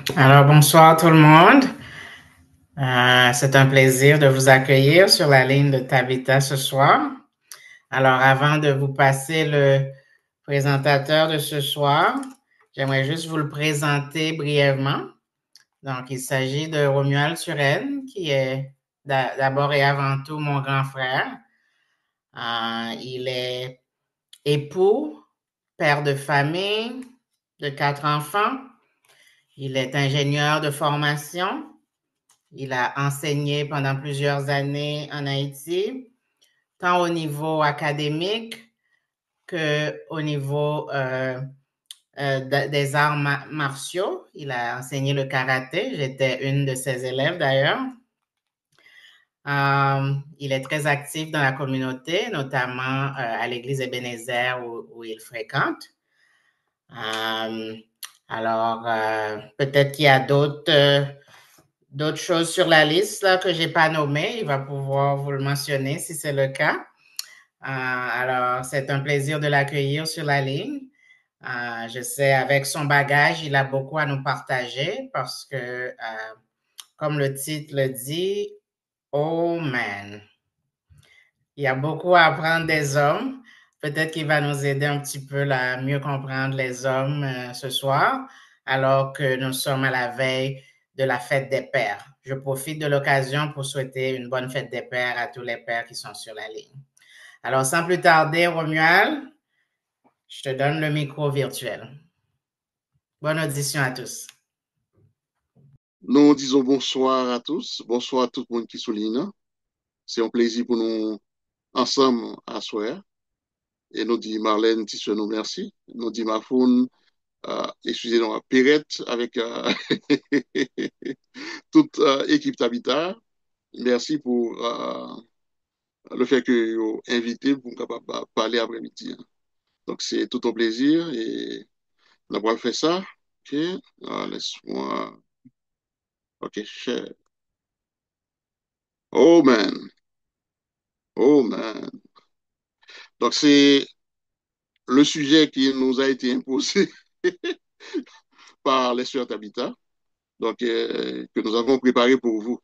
Alors, bonsoir tout le monde. C'est un plaisir de vous accueillir sur la ligne de Tabitha ce soir. Alors, avant de vous passer le présentateur de ce soir, j'aimerais juste vous le présenter brièvement. Donc, il s'agit de Romuald Turenne, qui est d'abord et avant tout mon grand frère. Il est époux, père de famille, de 4 enfants. Il est ingénieur de formation. Il a enseigné pendant plusieurs années en Haïti, tant au niveau académique qu'au niveau des arts martiaux. Il a enseigné le karaté. J'étais une de ses élèves d'ailleurs. Il est très actif dans la communauté, notamment à l'église Ebenezer où il fréquente. Euh, alors, peut-être qu'il y a d'autres choses sur la liste là, que je n'ai pas nommées. Il va pouvoir vous le mentionner si c'est le cas. Alors, c'est un plaisir de l'accueillir sur la ligne. Je sais, avec son bagage, il a beaucoup à nous partager parce que, comme le titre le dit, oh man, il y a beaucoup à apprendre des hommes. Peut-être qu'il va nous aider un petit peu à mieux comprendre les hommes ce soir, alors que nous sommes à la veille de la fête des pères. Je profite de l'occasion pour souhaiter une bonne fête des pères à tous les pères qui sont sur la ligne. Alors, sans plus tarder, Romuald, je te donne le micro virtuel. Bonne audition à tous. Nous disons bonsoir à tous, bonsoir à tout le monde qui souligne. C'est un plaisir pour nous ensemble à soir. Et nous dit Marlène Tissot, nous merci. Nous dit Mafoun, excusez-nous, Perrette avec toute équipe d'habitat. Merci pour le fait que vous invité pour capable parler après-midi. Donc c'est tout un plaisir et on va faire ça. Ok, laisse-moi. Ok, cher. Oh man, oh man. Donc c'est le sujet qui nous a été imposé par les sœurs Tabitha, donc que nous avons préparé pour vous.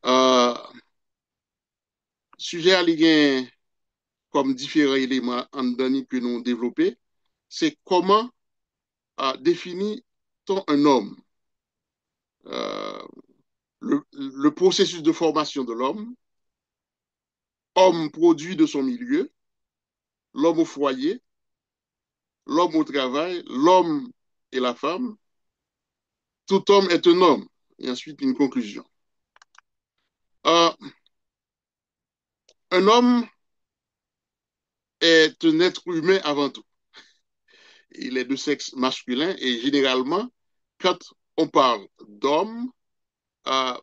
Euh, Sujet à lien comme différents éléments en donné que nous développés, c'est comment définit-on un homme, euh, le processus de formation de l'homme, homme produit de son milieu, l'homme au foyer, l'homme au travail, l'homme et la femme. Tout homme est un homme. Et ensuite, une conclusion. Euh, un homme est un être humain avant tout. Il est de sexe masculin et généralement, quand on parle d'homme, euh,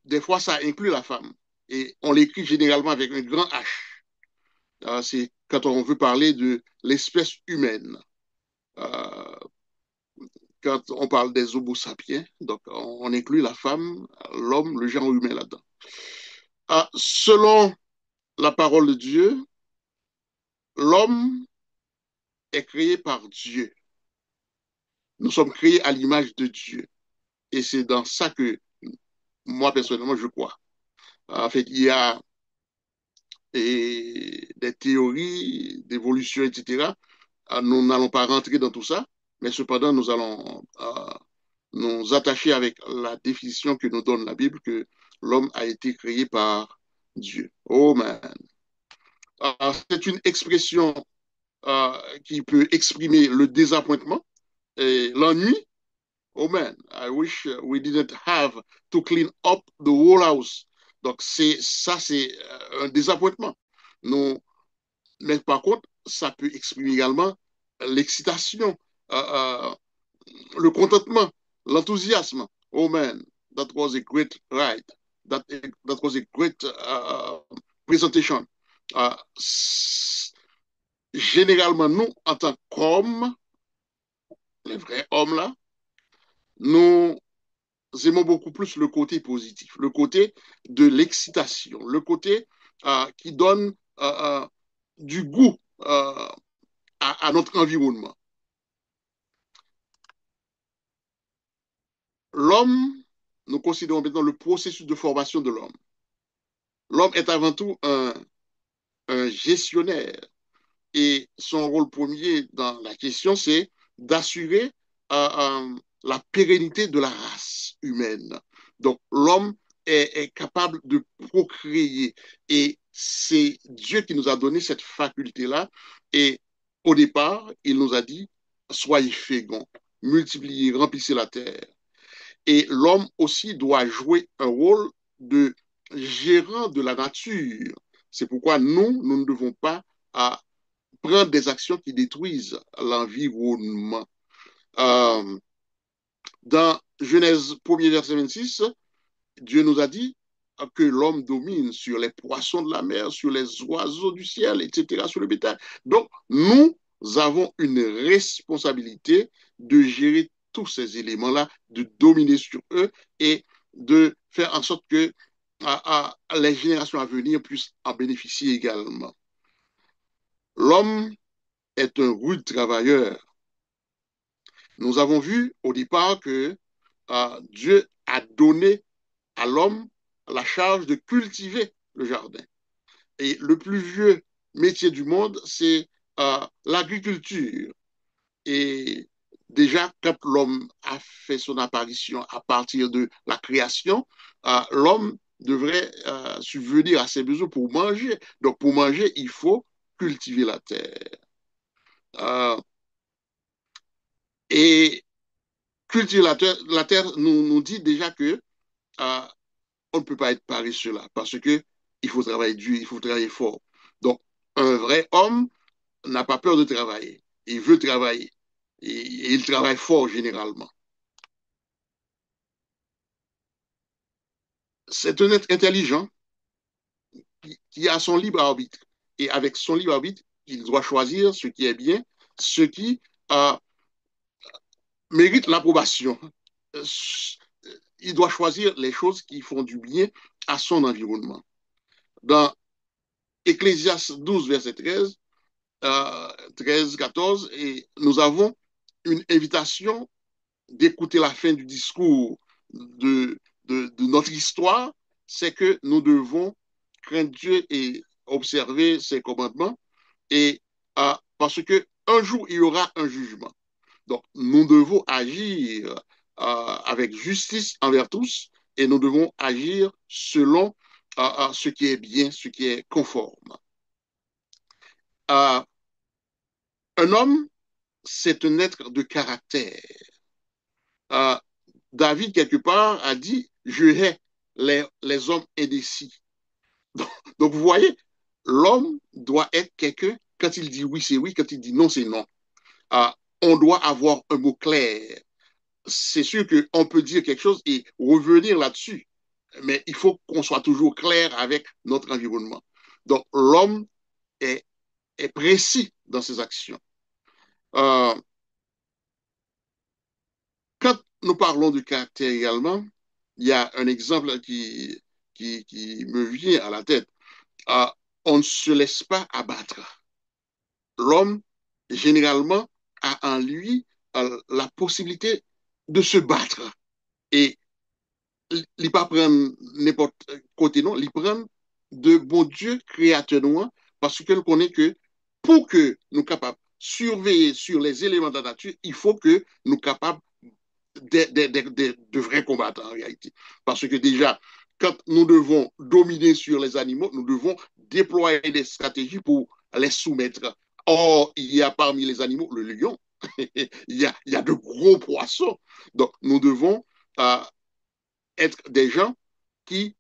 des fois ça inclut la femme. Et on l'écrit généralement avec un grand H. C'est quand on veut parler de l'espèce humaine. Euh, Quand on parle des homo sapiens, donc on inclut la femme, l'homme, le genre humain là-dedans. Selon la parole de Dieu, l'homme est créé par Dieu. Nous sommes créés à l'image de Dieu. Et c'est dans ça que moi, personnellement, je crois. En fait, il y a des théories d'évolution, etc. Nous n'allons pas rentrer dans tout ça, mais cependant, nous allons nous attacher avec la définition que nous donne la Bible, que l'homme a été créé par Dieu. Oh man. C'est une expression qui peut exprimer le désappointement et l'ennui. Oh man, I wish we didn't have to clean up the whole house. Donc, c'est un désappointement. Nous, mais par contre, ça peut exprimer également l'excitation, euh, le contentement, l'enthousiasme. Oh man, that was a great ride. That was a great presentation. Uh, Généralement, nous, en tant qu'hommes, les vrais hommes là, nous aimons beaucoup plus le côté positif, le côté de l'excitation, le côté qui donne du goût à notre environnement. l'homme, nous considérons maintenant le processus de formation de l'homme. L'homme est avant tout un gestionnaire et son rôle premier dans la question, c'est d'assurer la pérennité de la race humaine. Donc, l'homme est capable de procréer et c'est Dieu qui nous a donné cette faculté-là. Et au départ, il nous a dit, soyez féconds, multipliez, remplissez la terre. Et l'homme aussi doit jouer un rôle de gérant de la nature. C'est pourquoi nous ne devons pas prendre des actions qui détruisent l'environnement. Euh, dans Genèse 1er verset 26, Dieu nous a dit que l'homme domine sur les poissons de la mer, sur les oiseaux du ciel, etc., sur le bétail. Donc, nous avons une responsabilité de gérer tous ces éléments-là, de dominer sur eux et de faire en sorte que les générations à venir puissent en bénéficier également. L'homme est un rude travailleur. Nous avons vu au départ que Dieu a donné à l'homme la charge de cultiver le jardin. Et le plus vieux métier du monde, c'est l'agriculture. Et déjà, quand l'homme a fait son apparition à partir de la création, l'homme devrait subvenir à ses besoins pour manger. Donc, pour manger, il faut cultiver la terre. Et cultiver la terre nous dit déjà que on ne peut pas être paresseux là, parce que il faut travailler dur, il faut travailler fort. Donc, un vrai homme n'a pas peur de travailler. Il veut travailler. Et il travaille fort généralement. C'est un être intelligent qui a son libre arbitre. Et avec son libre arbitre, il doit choisir ce qui est bien, ce qui euh, mérite l'approbation. Il doit choisir les choses qui font du bien à son environnement. Dans Ecclésiaste 12, verset 13, 13, 14, et nous avons une invitation d'écouter la fin du discours de notre histoire, c'est que nous devons craindre Dieu et observer ses commandements, et parce que un jour, il y aura un jugement. Donc, nous devons agir avec justice envers tous, et nous devons agir selon ce qui est bien, ce qui est conforme. Euh, un homme, c'est un être de caractère. Euh, David, quelque part, a dit, je hais les hommes indécis. Donc, vous voyez, l'homme doit être quelqu'un, quand il dit oui, c'est oui, quand il dit non, c'est non. Euh, on doit avoir un mot clair. C'est sûr qu'on peut dire quelque chose et revenir là-dessus, mais il faut qu'on soit toujours clair avec notre environnement. Donc, l'homme est, est précis dans ses actions. Euh, Quand nous parlons du caractère également, il y a un exemple qui me vient à la tête. Euh, on ne se laisse pas abattre. L'homme, généralement, a en lui la possibilité de se battre. Et il ne pas prendre n'importe côté, non, il prend de bon Dieu créateur nous, parce que nous connaissons que pour que nous capables de surveiller sur les éléments de la nature, il faut que nous capables de vrais combattants en réalité. Parce que déjà, quand nous devons dominer sur les animaux, nous devons déployer des stratégies pour les soumettre. Or, il y a parmi les animaux le lion, il y a de gros poissons. Donc, nous devons être des gens qui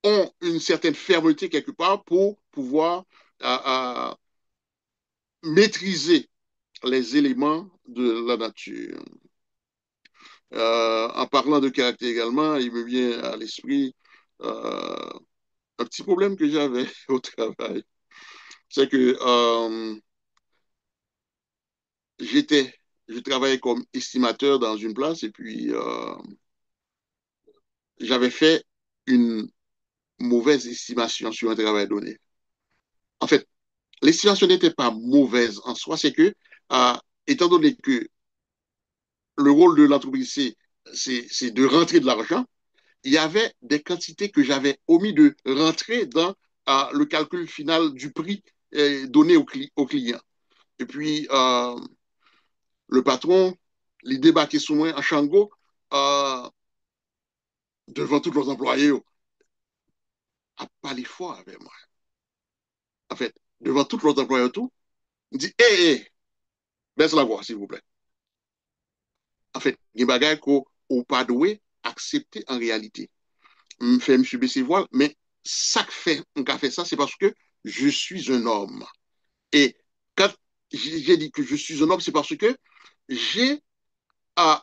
ont une certaine fermeté quelque part pour pouvoir maîtriser les éléments de la nature. En parlant de caractère également, il me vient à l'esprit un petit problème que j'avais au travail. C'est que j'étais, je travaillais comme estimateur dans une place et puis j'avais fait une mauvaise estimation sur un travail donné. En fait, l'estimation n'était pas mauvaise en soi, c'est que, étant donné que le rôle de l'entreprise, c'est de rentrer de l'argent. Il y avait des quantités que j'avais omis de rentrer dans le calcul final du prix donné au client. Et puis, le patron, il débarquait sous moi en Shango devant tous les employés, à pas l'effort avec moi. En fait, devant tous les employés, tout, il dit, hé, hé, baisse la voix, s'il vous plaît. En fait, il y a des bagages qu'on n'a pas doué accepter en réalité. Je fais M. baisser voile, mais ça que fait, on a fait ça, c'est parce que je suis un homme. Et quand j'ai dit que je suis un homme, c'est parce que j'ai euh,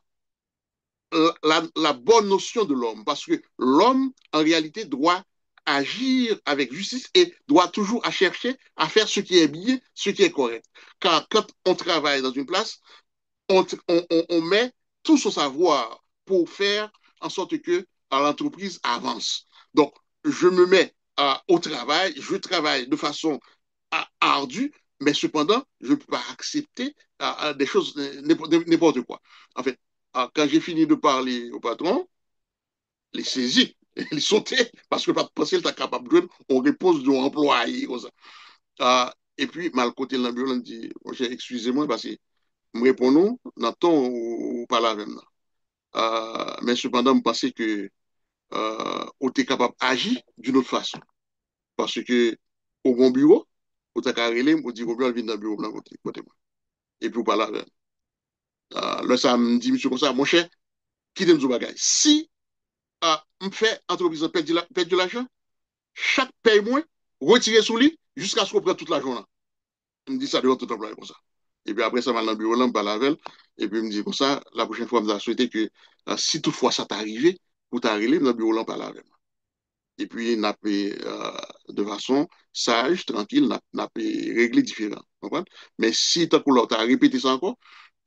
la bonne notion de l'homme. Parce que l'homme, en réalité, doit agir avec justice et doit toujours à chercher à faire ce qui est bien, ce qui est correct. Car quand on travaille dans une place, on met tout son savoir pour faire en sorte que l'entreprise avance. Donc, je me mets au travail, je travaille de façon ardue, mais cependant, je ne peux pas accepter des choses, n'importe quoi. En fait, quand j'ai fini de parler au patron, les saisi, les sauté, parce que parce qu'il est capable de on repose de employé. Et puis, mal côté de l'ambulance, dit, excusez-moi, parce que me répondons dans le temps où on parle avec nous. Mais cependant, je pense que on est capable d'agir d'une autre façon. Parce que au bon bureau, on t'a carré, on dit, on vient dans le bureau, côté moi. Et puis, on parle avec là, ça me dit, monsieur, comme ça, mon cher, qui t'aime ce bagage? Si on fait entreprise perdre de l'argent, chaque paye moins, retirer sous lui jusqu'à ce qu'on prenne toute l'argent là. Il me dit ça devant tout employé comme ça. Et puis après, ça va dans le bureau là, me parle avec elle. Et puis il me dit comme ça, la prochaine fois, je me souhaité que si toutefois ça t'arrivait, pour t'arriver, dans le bureau là, me parle avec moi. Et puis, n'a pas de façon sage, tranquille, n'a pas réglé différent. Mais si tu as répété ça encore,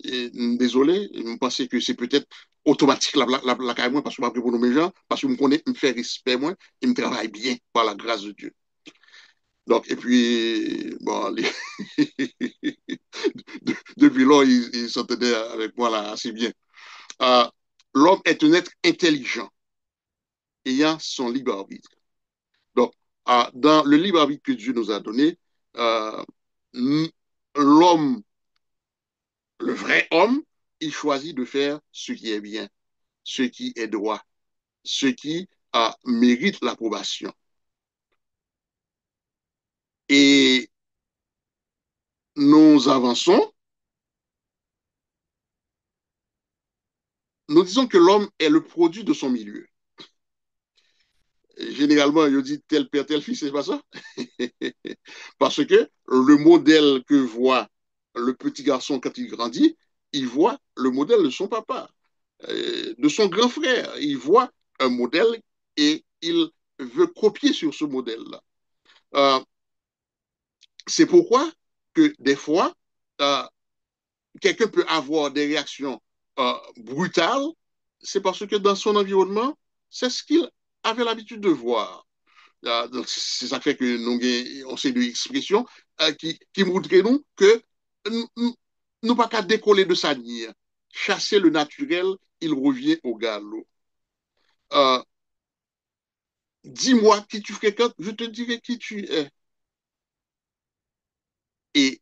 désolé, je pensais que c'est peut-être automatique la carrière, parce que je m'appelle pour mes gens, parce que je me connais, je me fais respect, moi, et me travaille bien par la grâce de Dieu. Donc, et puis, bon, depuis là, il s'entendait avec moi là assez bien. Euh, L'homme est un être intelligent, ayant son libre arbitre. Donc, dans le libre arbitre que Dieu nous a donné, euh, l'homme, le vrai homme, il choisit de faire ce qui est bien, ce qui est droit, ce qui mérite l'approbation. Et nous avançons, nous disons que l'homme est le produit de son milieu. Généralement, il dit tel père, tel fils, c'est pas ça? Parce que le modèle que voit le petit garçon quand il grandit, il voit le modèle de son papa, de son grand frère. Il voit un modèle et il veut copier sur ce modèle-là. Euh, c'est pourquoi que des fois, euh, quelqu'un peut avoir des réactions brutales, c'est parce que dans son environnement, c'est ce qu'il avait l'habitude de voir. Donc c'est ça fait que nous on sait de expressions qui montrent nous que nous pas qu'à décoller de sa nière. Chasser le naturel, il revient au galop. Euh, Dis-moi qui tu fréquentes, je te dirai qui tu es. Et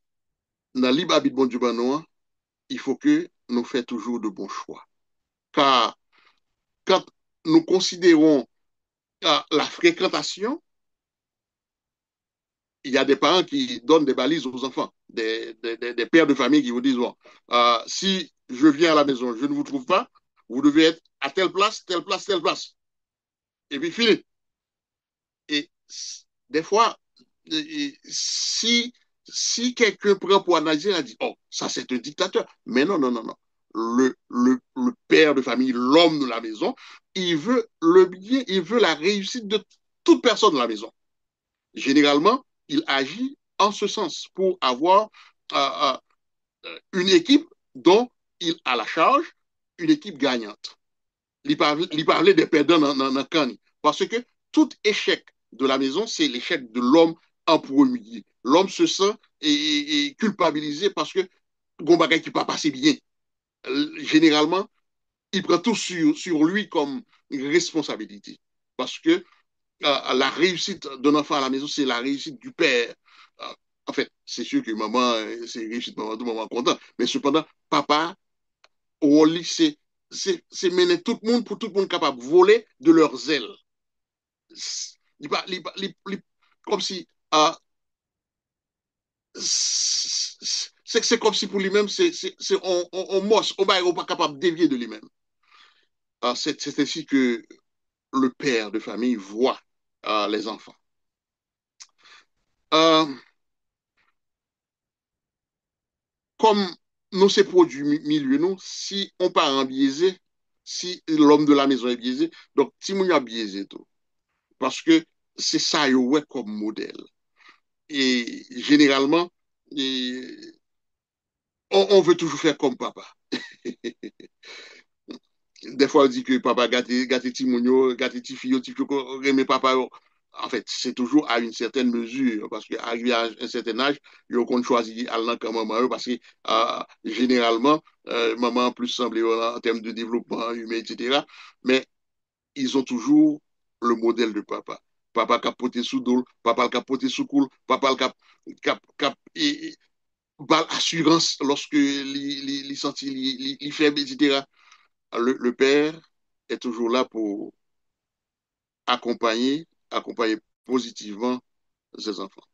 dans l'Ibabit bon du Banois, il faut que nous fassions toujours de bons choix. Car quand nous considérons la fréquentation, il y a des parents qui donnent des balises aux enfants, des pères de famille qui vous disent, bon, si je viens à la maison, je ne vous trouve pas, vous devez être à telle place, telle place, telle place. Et puis fini. Et des fois, si, si quelqu'un prend pour analyser, il dit, oh, ça c'est un dictateur. Mais non, non, non, non. Le père de famille, l'homme de la maison, il veut le bien, il veut la réussite de toute personne de la maison. Généralement, il agit en ce sens pour avoir euh, une équipe dont il a la charge, une équipe gagnante. Il parlait des perdants dans le camp. Parce que tout échec de la maison, c'est l'échec de l'homme en premier. L'homme se sent culpabilisé parce que Gombagay qui pas passé bien. généralement, il prend tout sur lui comme responsabilité. Parce que la réussite d'un enfant à la maison, c'est la réussite du père. Euh, En fait, c'est sûr que maman, c'est réussite maman, tout maman content. Mais cependant, papa, au lit, c'est mener tout le monde pour tout le monde capable de voler de leurs ailes. Comme si c'est comme si pour lui-même, on mosse, on n'est pas capable de dévier de lui-même. C'est ainsi que le père de famille voit les enfants. Euh, Comme nous c'est produit milieu, nous, si on parent biaisé, si l'homme de la maison est biaisé, donc si on a biaisé tout. Parce que c'est ça, ouais, comme modèle. Et généralement, et on veut toujours faire comme papa. Des fois, on dit que papa gâte ti mounio, gâte ti fille, ti fille, remet papa. En fait, c'est toujours à une certaine mesure, parce qu'arrivé à un certain âge, ils ont choisi aller comme maman, parce que généralement, maman plus semblé en termes de développement humain, etc. Mais ils ont toujours le modèle de papa. Papa capoté sous dol, papa capoté sous cool, papa et, bal assurance lorsque les sentit les faibles, etc. Le père est toujours là pour accompagner positivement ses enfants.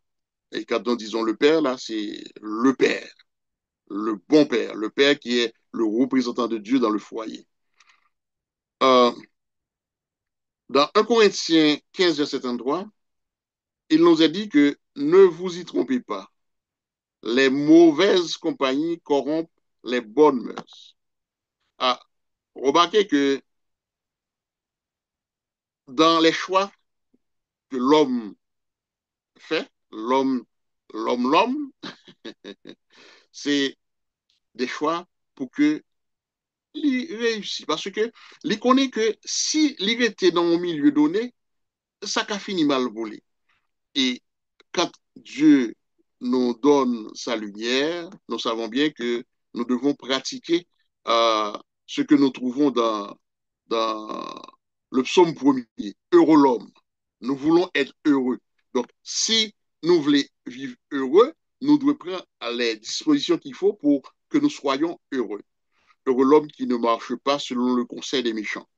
Et quand nous disons le père, là, c'est le père, le bon père, le père qui est le représentant de Dieu dans le foyer. Euh, Dans 1 Corinthiens 15, verset 3, il nous a dit que ne vous y trompez pas. Les mauvaises compagnies corrompent les bonnes mœurs. Ah, remarquez que dans les choix que l'homme fait, l'homme, c'est des choix pour que il réussisse. Parce que il connaît que si il était dans un milieu donné, ça a fini mal volé. Et quand Dieu nous donne sa lumière, nous savons bien que nous devons pratiquer euh, ce que nous trouvons dans le psaume premier, heureux l'homme. Nous voulons être heureux. Donc, si nous voulons vivre heureux, nous devons prendre les dispositions qu'il faut pour que nous soyons heureux. Heureux l'homme qui ne marche pas selon le conseil des méchants,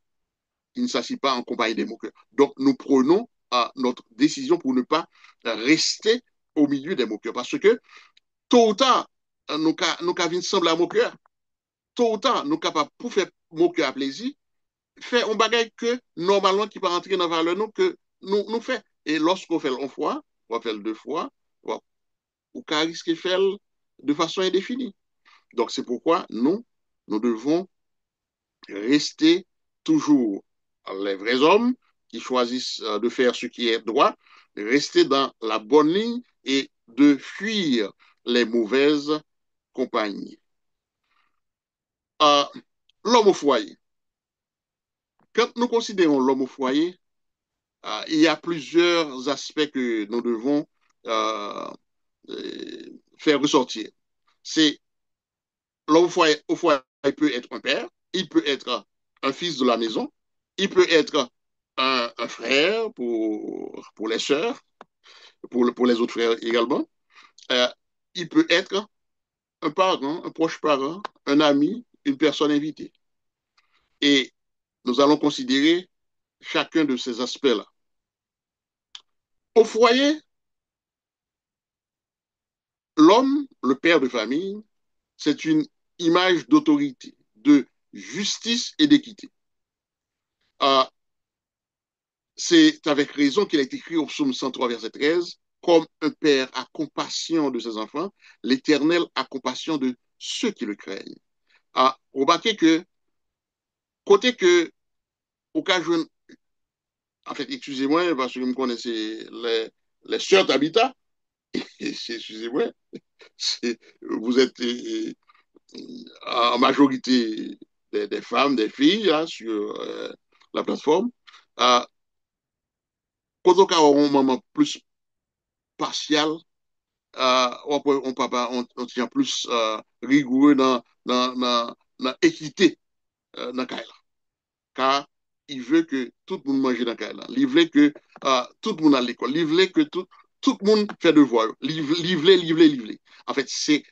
qui ne s'assied pas en compagnie des moqueurs. Donc, nous prenons notre décision pour ne pas rester au milieu des moqueurs. Parce que, tôt ou tard, nous avons semble à moqueur. Tôt ou tard, nous sommes capables, pour faire moqueur à plaisir, faire un bagage que, normalement, qui va rentrer dans la valeur, nous, que nous fait. Et lorsqu'on fait une fois, on fait deux fois, ou qu'à risquer de faire de façon indéfinie. Donc, c'est pourquoi nous devons rester toujours les vrais hommes qui choisissent de faire ce qui est droit, rester dans la bonne ligne et de fuir les mauvaises compagnies. Euh, L'homme au foyer. Quand nous considérons l'homme au foyer, il y a plusieurs aspects que nous devons euh, faire ressortir. C'est l'homme au foyer peut être un père, il peut être un fils de la maison, il peut être un frère pour les sœurs, pour les autres frères également. Euh, il peut être un parent, un proche parent, un ami, une personne invitée. Et nous allons considérer chacun de ces aspects-là. Au foyer, l'homme, le père de famille, c'est une image d'autorité, de justice et d'équité. Euh, C'est avec raison qu'il a été écrit au psaume 103, verset 13, comme un père a compassion de ses enfants, l'Éternel a compassion de ceux qui le craignent. Remarquez que, côté que, au cas où, en fait, excusez-moi, parce que vous me connaissez les sœurs d'habitat, excusez-moi, vous êtes en majorité des femmes, des filles là, sur la plateforme. Euh, Quand on a un moment plus partial, on tient plus rigoureux dans équité dans le cas. Car il veut que tout le monde mange dans le cas. Il veut que tout le monde à l'école. Il veut que tout le monde fait devoir. Livrer. En fait, c'est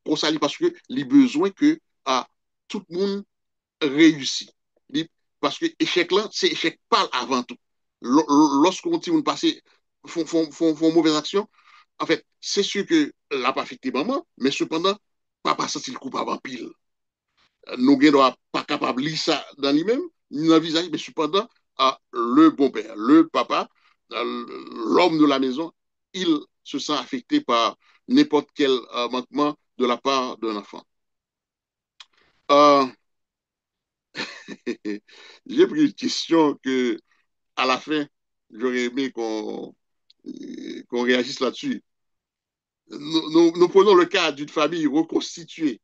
pour ça parce que il a besoin que tout le monde réussit. Parce que échec là, c'est échec pas avant tout. Lorsqu'on continue de passer, font mauvaise action, en fait, c'est sûr que l'a pas affecté maman, mais cependant, papa senti le coupable en pile. Nous ne sommes pas capables de lire ça dans lui-même, ni dans le visage, mais cependant, le bon père, le papa, l'homme de la maison, il se sent affecté par n'importe quel manquement de la part d'un enfant. Euh, J'ai pris une question que, à la fin, j'aurais aimé qu'on réagisse là-dessus. Nous prenons le cas d'une famille reconstituée.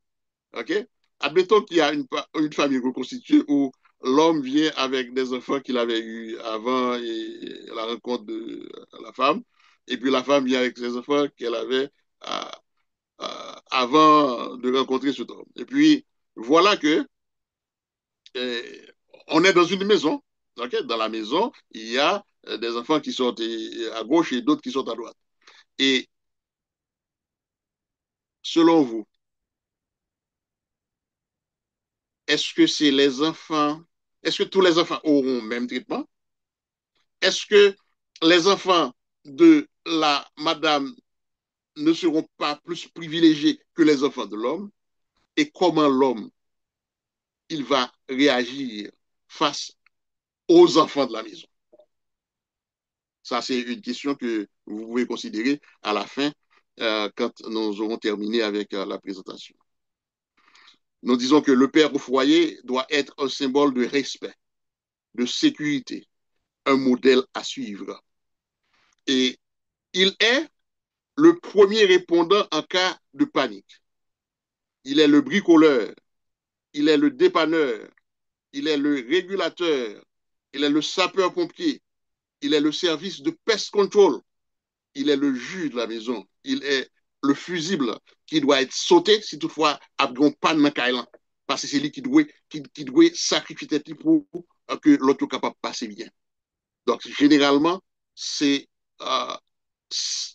OK? Admettons qu'il y a une famille reconstituée où l'homme vient avec des enfants qu'il avait eus avant la rencontre de la femme, et puis la femme vient avec ses enfants qu'elle avait euh, avant de rencontrer cet homme. Et puis, voilà que euh, on est dans une maison. Okay? Dans la maison, il y a des enfants qui sont à gauche et d'autres qui sont à droite. Et selon vous, est-ce que c'est les enfants, est-ce que tous les enfants auront le même traitement? Est-ce que les enfants de la madame ne seront pas plus privilégiés que les enfants de l'homme? Et comment l'homme, il va réagir face aux enfants de la maison? Ça, c'est une question que vous pouvez considérer à la fin, quand nous aurons terminé avec la présentation. Nous disons que le père au foyer doit être un symbole de respect, de sécurité, un modèle à suivre. Et il est le premier répondant en cas de panique. Il est le bricoleur, il est le dépanneur, il est le régulateur, il est le sapeur-pompier, il est le service de pest control, il est le juge de la maison, il est le fusible qui doit être sauté si toutefois il y a une panne dans le parce que c'est lui qui doit sacrifier tête pour que l'autre soit capable de passer bien. Donc, généralement, c'est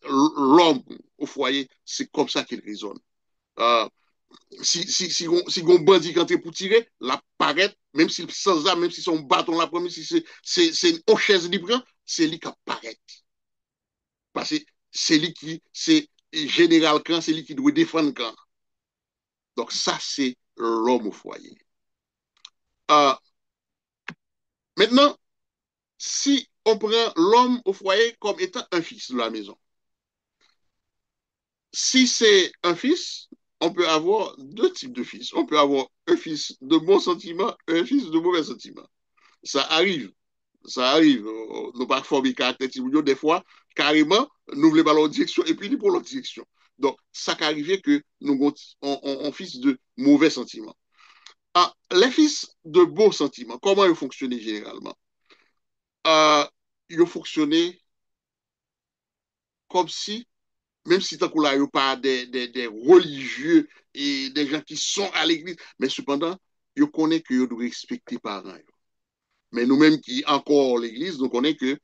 l'homme au foyer, c'est comme ça qu'il raisonne. Euh, si on bandit quand pour tirer, la paraît, même s'il sans arme, même si son bâton la prend, même si c'est une chaise libre, c'est lui qui apparaît. Parce que c'est lui qui, c'est général quand, c'est lui qui doit défendre quand. Donc ça, c'est l'homme au foyer. Euh, Maintenant, si on prend l'homme au foyer comme étant un fils de la maison, si c'est un fils, on peut avoir deux types de fils. On peut avoir un fils de bons sentiments et un fils de mauvais sentiments. Ça arrive. Ça arrive. Nous pas former caractère des fois, carrément, nous voulons pas leur direction et puis nous pour l'autre direction. Donc, ça peut arriver que nous on fils de mauvais sentiments. Les fils de bons sentiments, comment ils fonctionnent généralement? Ils fonctionnent comme si même si tant qu'on a pas des religieux et des gens qui sont à l'église, mais cependant, ils connaissent que ils doivent respecter les parents. Mais nous-mêmes qui encore l'église, nous connaissons que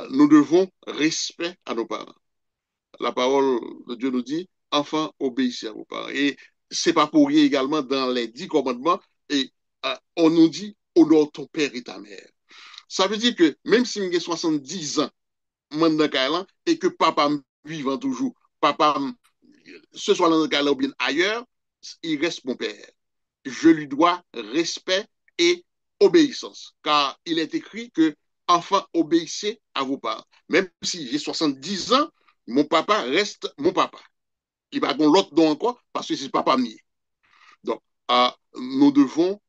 nous devons respect à nos parents. La parole de Dieu nous dit, enfants, obéissez à vos parents. Et c'est pas pour rien également dans les 10 commandements, et on nous dit, honore ton père et ta mère. Ça veut dire que même si j'ai 70 ans, et que papa vivant toujours, papa, ce soit dans le cas ou bien ailleurs, il reste mon père. Je lui dois respect et obéissance. Car il est écrit que enfant, obéissez à vos parents. Même si j'ai 70 ans, mon papa reste mon papa. Il va avoir l'autre don encore parce que c'est papa mien. Donc, nous devons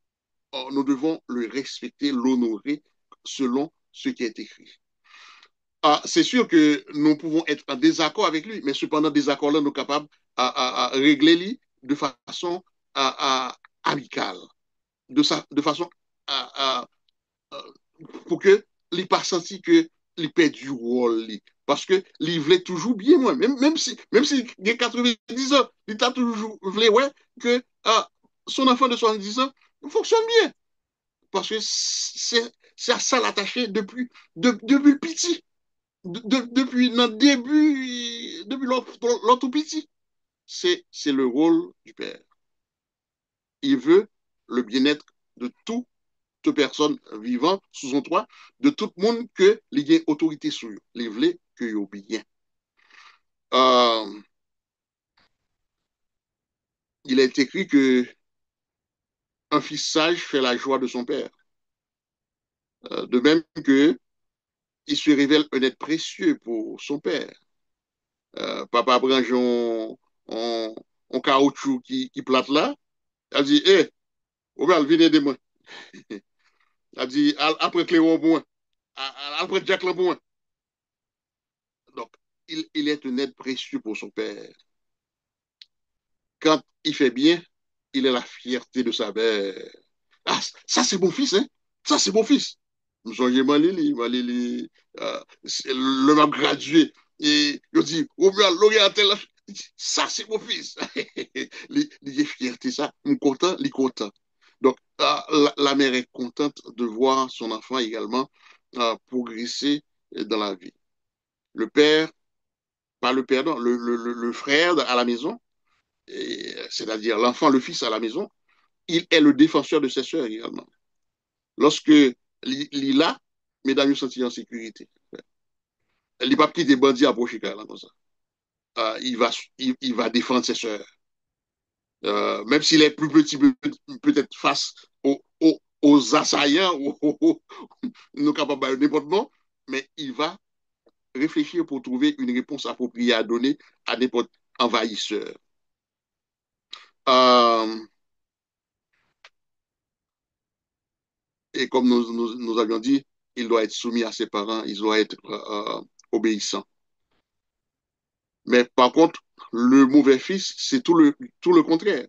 le respecter, l'honorer selon ce qui est écrit. C'est sûr que nous pouvons être en désaccord avec lui, mais cependant, désaccord-là, nous sommes capables à régler lui de façon amicale, de façon pour que il pas senti que il perd du rôle. Parce que il voulait toujours bien, moi, même si il a 90 ans, il t'a toujours voulu, ouais, que son enfant de 70 ans fonctionne bien. Parce que c'est à ça l'attacher depuis le petit. Depuis notre début, depuis l'autre tout petit. C'est le rôle du père. Il veut le bien-être de toute personne vivant sous son toit, de tout le monde que il y ait autorité sur eux. Il veut que y ait bien. Euh, il est écrit que un fils sage fait la joie de son père. De même que il se révèle un être précieux pour son père. Papa prend un caoutchouc qui plate là. Elle dit, hé, Omer, venez de moi. Elle dit, après Cléron pour moi. Après Jack pour moi. Donc, il est un être précieux pour son père. Quand il fait bien, il est la fierté de sa mère. Ah, ça c'est mon fils, hein? Ça c'est mon fils. Nous sommes Malili, le même gradué. Et il dit, Omer, L'Oréal, ça c'est mon fils. Il est fierté, ça. Il est content, il est content. Donc, la mère est contente de voir son enfant également progresser dans la vie. Le père, pas le père, non, le frère à la maison, c'est-à-dire l'enfant, le fils à la maison, il est le défenseur de ses sœurs également. Lorsque Lila, mesdames, nous sentent en sécurité. Il n'est pas petit des bandits approchés comme ça. Il va défendre ses sœurs. Même s'il est plus petit, peut-être face aux assaillants, nous capables de n'importe quoi, mais il va réfléchir pour trouver une réponse appropriée à donner à n'importe envahisseur. Euh, et comme nous avions dit, il doit être soumis à ses parents, il doit être obéissant. Mais par contre, le mauvais fils, c'est tout le contraire.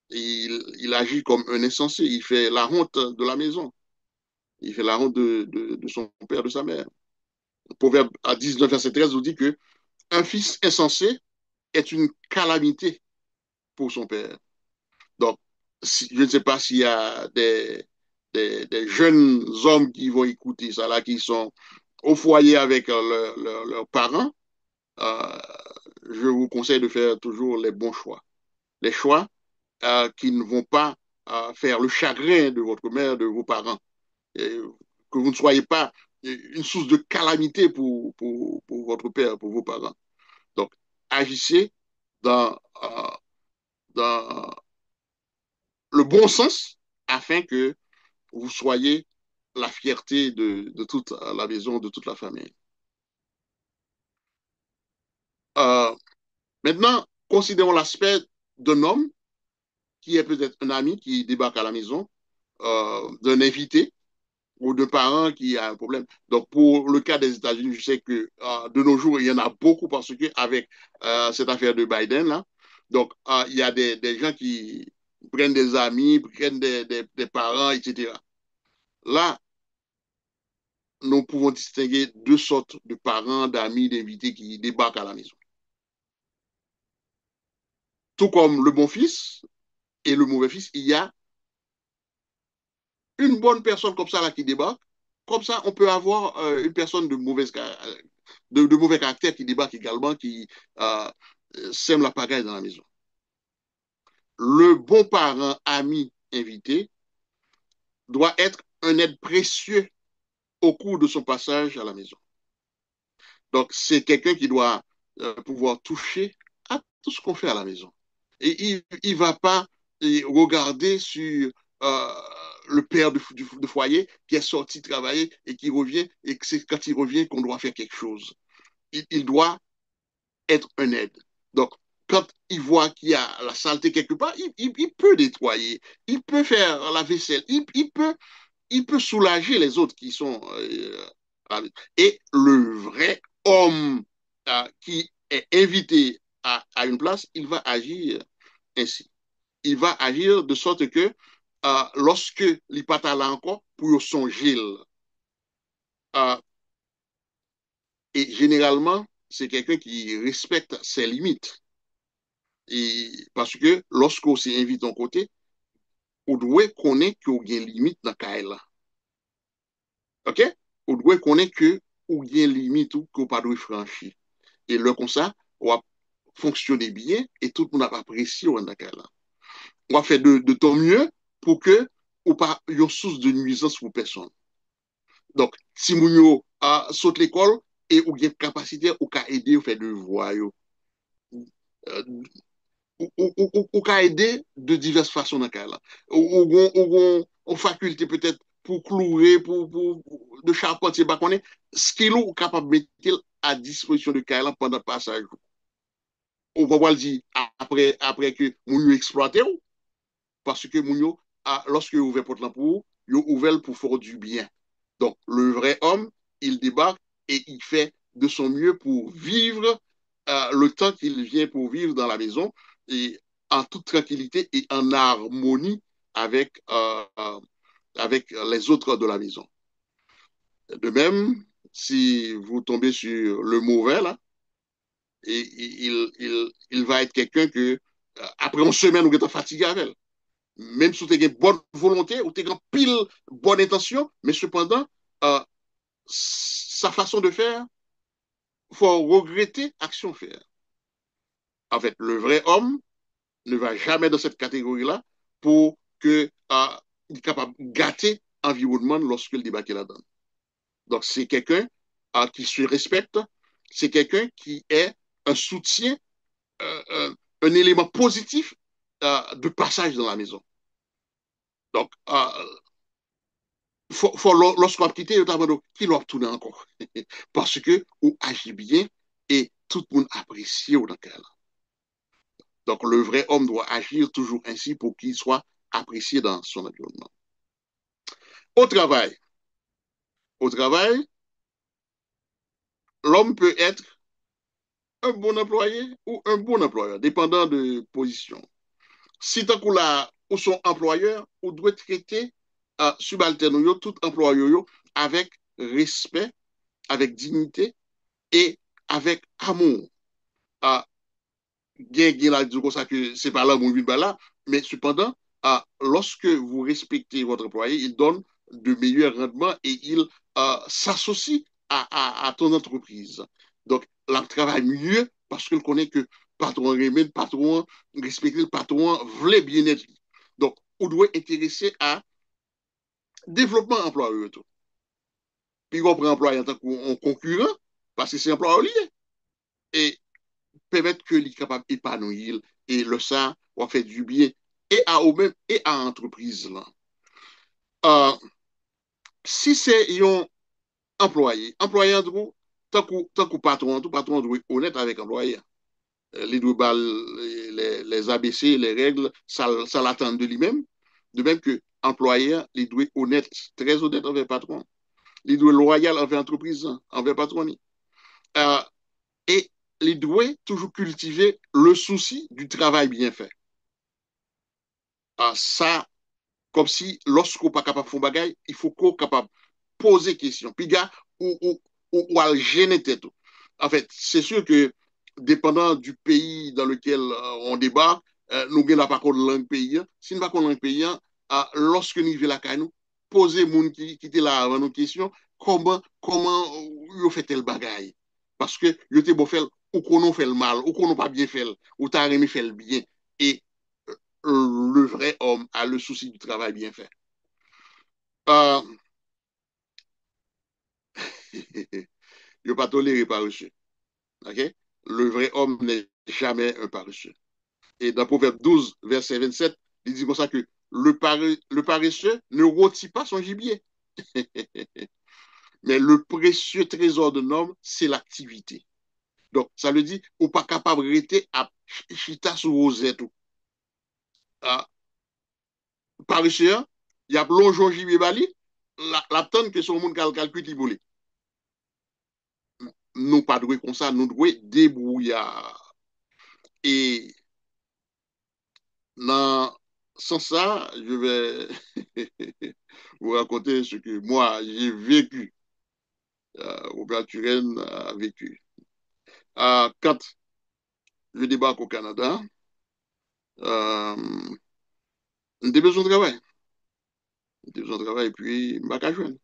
Il agit comme un insensé, il fait la honte de la maison, il fait la honte de son père, de sa mère. Le Proverbe à 19, verset 13 nous dit que un fils insensé est une calamité pour son père. Donc, je ne sais pas s'il y a des jeunes hommes qui vont écouter ça, là, qui sont au foyer avec leurs parents. Euh, je vous conseille de faire toujours les bons choix. Les choix qui ne vont pas faire le chagrin de votre mère, de vos parents. Et que vous ne soyez pas une source de calamité pour votre père, pour vos parents. Donc, agissez dans, dans le bon sens afin que vous soyez la fierté de toute la maison, de toute la famille. Euh, Maintenant, considérons l'aspect d'un homme qui est peut-être un ami qui débarque à la maison, d'un invité ou de parents qui a un problème. Donc, pour le cas des États-Unis, je sais que de nos jours, il y en a beaucoup parce que avec cette affaire de Biden, là, donc, il y a des gens qui prennent des amis, prennent des parents, etc. Là, nous pouvons distinguer deux sortes de parents, d'amis, d'invités qui débarquent à la maison. Tout comme le bon fils et le mauvais fils, il y a une bonne personne comme ça là qui débarque. Comme ça, on peut avoir une personne de mauvais caractère qui débarque également, qui euh, sème la pagaille dans la maison. Le bon parent, ami, invité, doit être un aide précieux au cours de son passage à la maison. Donc, c'est quelqu'un qui doit pouvoir toucher à tout ce qu'on fait à la maison. Et il ne va pas regarder sur euh, le père de foyer qui est sorti travailler et qui revient, et que c'est quand il revient qu'on doit faire quelque chose. Il doit être un aide. Donc, quand il voit qu'il y a la saleté quelque part, il peut nettoyer, il peut faire la vaisselle, il peut soulager les autres qui sont... et le vrai homme qui est invité une place, il va agir ainsi. Il va agir de sorte que lorsque il part là encore, pour songer, et généralement, c'est quelqu'un qui respecte ses limites. Et parce que lorsqu'on s'invite d'un côté, on doit connaître qu'il y a une limite dans le là. OK? On doit connaître qu'il y a une limite ou qu'on ne pas franchir. Et là, comme ça, on va fonctionner bien et tout le monde va apprécier dans le là. On va faire de ton mieux pour que ou pas une source de nuisance pour personne. Donc, si vous saute l'école et ou avez capacité ou ka aider ou faire devoir yo. Euh, ou ka aider de diverses façons dans le cas là. Ou faculté peut-être pour clouer, pour de charpentier, bah, qu'on est, ce qu'il est capable de mettre à disposition de cas là pendant le passage. On va voir le dire après que moun exploité ou, parce que moun lorsque vous ouvrez porte là pour vous ouvert pour faire du bien. Donc, le vrai homme, il débarque et il fait de son mieux pour vivre le temps qu'il vient pour vivre dans la maison et en toute tranquillité et en harmonie avec les autres de la maison. De même, si vous tombez sur le mauvais, là, et, il va être quelqu'un que, après une semaine, vous êtes fatigué avec elle. Même si vous avez une bonne volonté, ou vous avez une pile bonne intention, mais cependant, euh, sa façon de faire, il faut regretter action faire. En fait, le vrai homme ne va jamais dans cette catégorie-là pour que il est capable de gâter l'environnement lorsqu'il débarque là-dedans. Donc, c'est quelqu'un qui se respecte, c'est quelqu'un qui est un soutien, un élément positif de passage dans la maison. Donc, lorsqu'on quitte, notamment, qui doit tourner encore. Parce que on agit bien et tout le monde apprécie au cas. Donc, le vrai homme doit agir toujours ainsi pour qu'il soit apprécié dans son environnement. Au travail, au travail, l'homme peut être un bon employé ou un bon employeur, dépendant de position. Si tant qu'on l'a ou son employeur, on doit traiter subalterne tout employeur avec respect, avec dignité et avec amour. Uh, Gen la dit comme ça que c'est pas là mon but là, mais cependant, lorsque vous respectez votre employé, il donne de meilleurs rendements et il s'associe à ton entreprise. Donc, là, travaille mieux parce qu'il connaît que patron remet, le patron respecte, le patron voulait bien être. Donc, on doit intéresser à développement employeur. Puis, on prend employé en tant que concurrent parce que c'est employeur lié. Et permettre que les capables d'épanouir et le ça va faire du bien et à eux-mêmes et à l'entreprise. Là. Euh, si c'est un employé en tout, tant que patron, tout patron doit être honnête avec l'employé. Les deux balles, les ABC, les règles, ça l'attend de lui-même. De même que employé, il doit être honnête, très honnête envers patron. Il doit être loyal envers l'entreprise, envers patron. Euh, et il doit toujours cultiver le souci du travail bien fait. Ça, comme si lorsqu'on n'est pas capable de faire un bagage, il faut qu'on soit capable de poser question. Puis, gars, ou à gêner tête. En fait, c'est sûr que, dépendant du pays dans lequel on débarque, nous n'avons pas de langue pays. Si nous n'avons pas de langue pays, lorsque nous vivons la caille, nous poser les gens qui étaient là avant nos questions, comment vous faites le bagage? Parce que vous avez beau faire, ou qu'on fait le mal, ou qu'on n'a pas bien fait, ou t'as aimé faire le bien. Et le vrai homme a le souci du travail bien fait. Euh, il ne pas toléré paresseux. Okay? Le vrai homme n'est jamais un paresseux. Et dans Proverbe 12, verset 27, il dit comme ça que le paresseux ne rôtit pas son gibier. Mais le précieux trésor d'un homme, c'est l'activité. Donc, ça veut dire qu'on n'est pas capable de rester à chita sur rosette. Ah, paresseux, il y a plongeon gibier bali, la tonne que son monde calcule, il boule. Nous pas doué comme ça, nous devons débrouillard. Et dans sans ça, je vais vous raconter ce que moi j'ai vécu, Robert Turenne a vécu. Quand je débarque au Canada, euh, J'ai besoin de travail. J'ai besoin de travail, et puis, je ne vais pas joindre.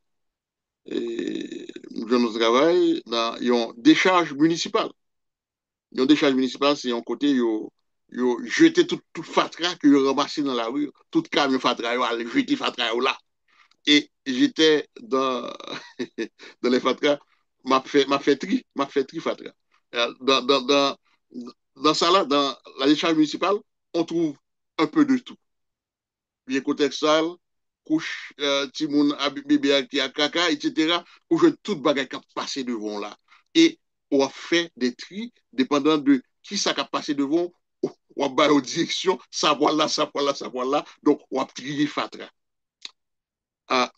Et j'ai besoin de travail dans une décharge municipale. Une décharge municipale, c'est un côté, ils jeté tout fatra que ils ramassé dans la rue, tout camion fatra, ils jeté fatra là. Et j'étais dans, dans les fatras, m'a fait tri fatra. Dans, dans, dans, dans ça là, dans la décharge municipale, on trouve un peu de tout. Bien contextuel, couche, timoun, bébé qui a caca, etc. Couche toute bagaille qui a passé devant là. Et on a fait des tri, dépendant de qui ça a passé devant, on va en direction, ça voilà, ça voilà, ça voilà. Donc, on a trié fatra. Ah,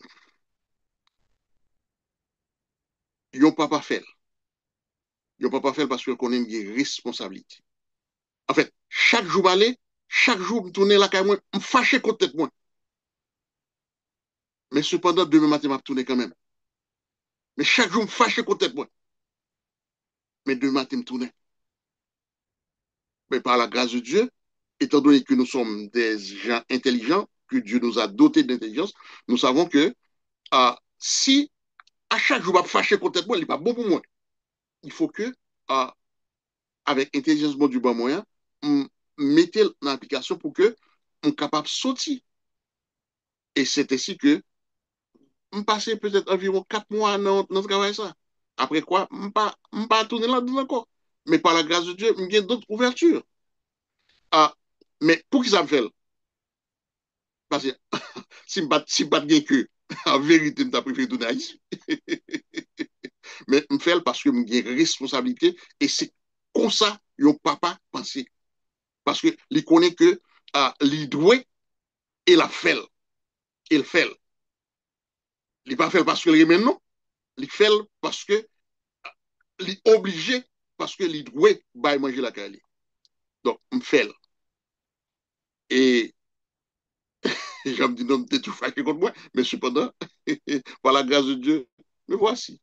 yon papa fait. Yon papa fait parce qu'on a une responsabilité. En fait, chaque jour, aller, chaque jour, me tourner la caille, me fâcher contre tête moi. Mais cependant, demain matin, m'a tourner quand même. Mais chaque jour, me fâcher contre tête moi. Mais demain matin, me tourner. Mais par la grâce de Dieu, étant donné que nous sommes des gens intelligents, que Dieu nous a dotés d'intelligence, nous savons que si à chaque jour, je fâcher contre moi, il n'est pas bon pour moi. Il faut que, avec intelligence bon du bon moyen, mettez en application pour que on capable de sortir. Et c'est ainsi que je passé peut-être environ 4 mois dans ce travail ça. Après quoi, je ne pas tourner là-dedans encore. Mais par la grâce de Dieu, il y a d'autres ouvertures. Ah, mais pour qui ça me fait? Parce que si je ne pas bien que, en vérité, je préféré tourner à ici. Mais je fais parce que j'ai une responsabilité et c'est comme ça que papa pensait. Parce que il connaît que il doit et la fait. Il fait. Il pas fait parce que il remet non. Il fait parce que il est obligé parce que il doit bailler manger la caille. Donc, il fait. Et j'aime dire non, t'es tout fâché contre moi, mais cependant, par la grâce de Dieu, me voici.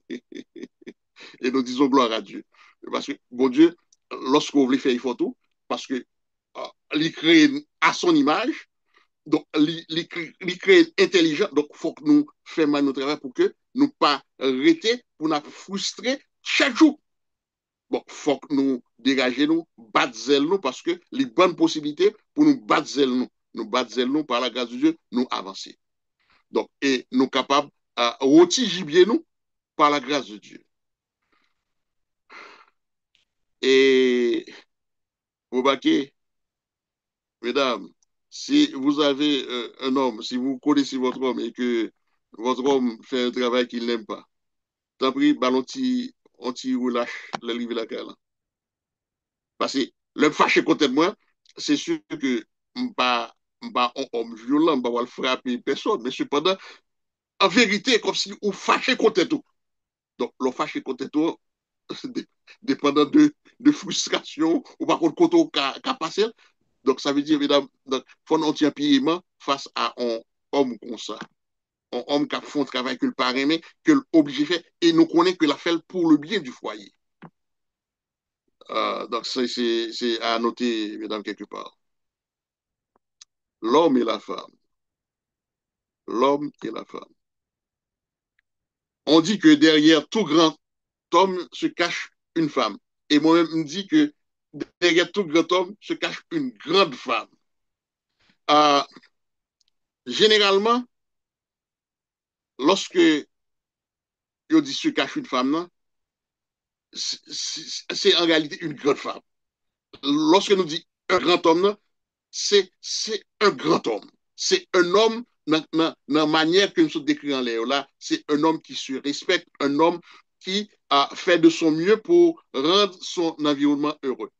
Et nous disons gloire à Dieu. Parce que, bon Dieu, lorsqu'on veut faire, il faut tout, parce que il crée à son image, donc il crée intelligent, donc il faut que nous fassions notre travail pour que nous ne pas arrêter, pour nous frustrer chaque jour. Bon, il faut que nous dégager nous, battre zèle nous, parce que les bonnes possibilités pour nous battre zèle nous battre zèle nous par la grâce de Dieu, nous avancer. Donc, et nous capables à rôtir gibier nous par la grâce de Dieu. Et vous remarquez, mesdames, si vous avez un homme, si vous connaissez votre homme et que votre homme fait un travail qu'il n'aime pas, tant pis, bah, on t'y relâche le livre la cale. Parce que le fâché contre moi, c'est sûr que pas un homme violent, pas le frapper personne, mais cependant, en vérité, comme si on fâché contre tout. Donc, le fâché contre tout, dépendant de frustration, ou par contre, quand on a passé. Donc, ça veut dire, mesdames, il faut un pied face à un homme comme ça. Un homme qui a fait un travail que le parrain, que l'obligé de faire, et nous connaissons que l'a fait pour le bien du foyer. Donc, c'est à noter, mesdames, quelque part. L'homme et la femme. L'homme et la femme. On dit que derrière tout grand homme se cache une femme. Et moi-même, je me dis que derrière tout grand homme se cache une grande femme. Euh, Généralement, lorsque on dit se cache une femme, c'est en réalité une grande femme. Lorsque nous dit un grand homme, c'est un grand homme. C'est un homme, dans la manière que nous sommes décrits en l'air là, c'est un homme qui se respecte, un homme qui a fait de son mieux pour rendre son environnement heureux.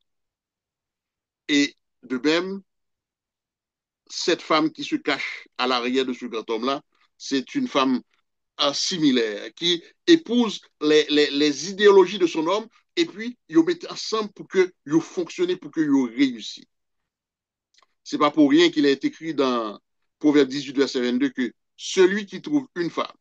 Et de même, cette femme qui se cache à l'arrière de ce grand homme-là, c'est une femme similaire qui épouse les idéologies de son homme et puis ils mettent ensemble pour que ils fonctionnent, pour que ils réussissent. C'est pas pour rien qu'il est écrit dans Proverbe 18, verset 22 que celui qui trouve une femme,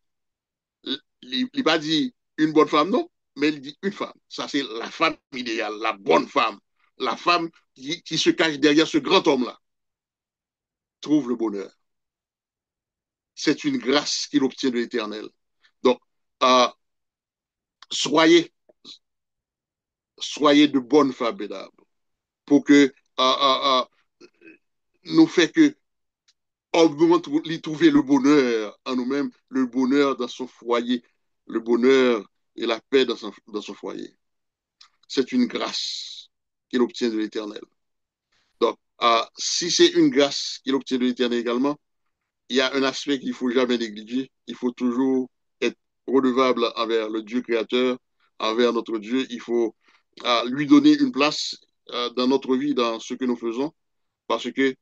il n'a pas dit une bonne femme, non, mais il dit une femme. Ça, c'est la femme idéale, la bonne femme, la femme qui se cache derrière ce grand homme-là. trouve le bonheur. C'est une grâce qu'il obtient de l'Éternel. Donc, euh, soyez, soyez de bonnes femmes, mesdames, pour que nous fait que on lui trouver le bonheur en nous-mêmes, le bonheur dans son foyer, le bonheur et la paix dans son foyer. C'est une grâce qu'il obtient de l'Éternel. Donc, si c'est une grâce qu'il obtient de l'Éternel également, il y a un aspect qu'il ne faut jamais négliger. Il faut toujours être redevable envers le Dieu créateur, envers notre Dieu. Il faut lui donner une place dans notre vie, dans ce que nous faisons, parce que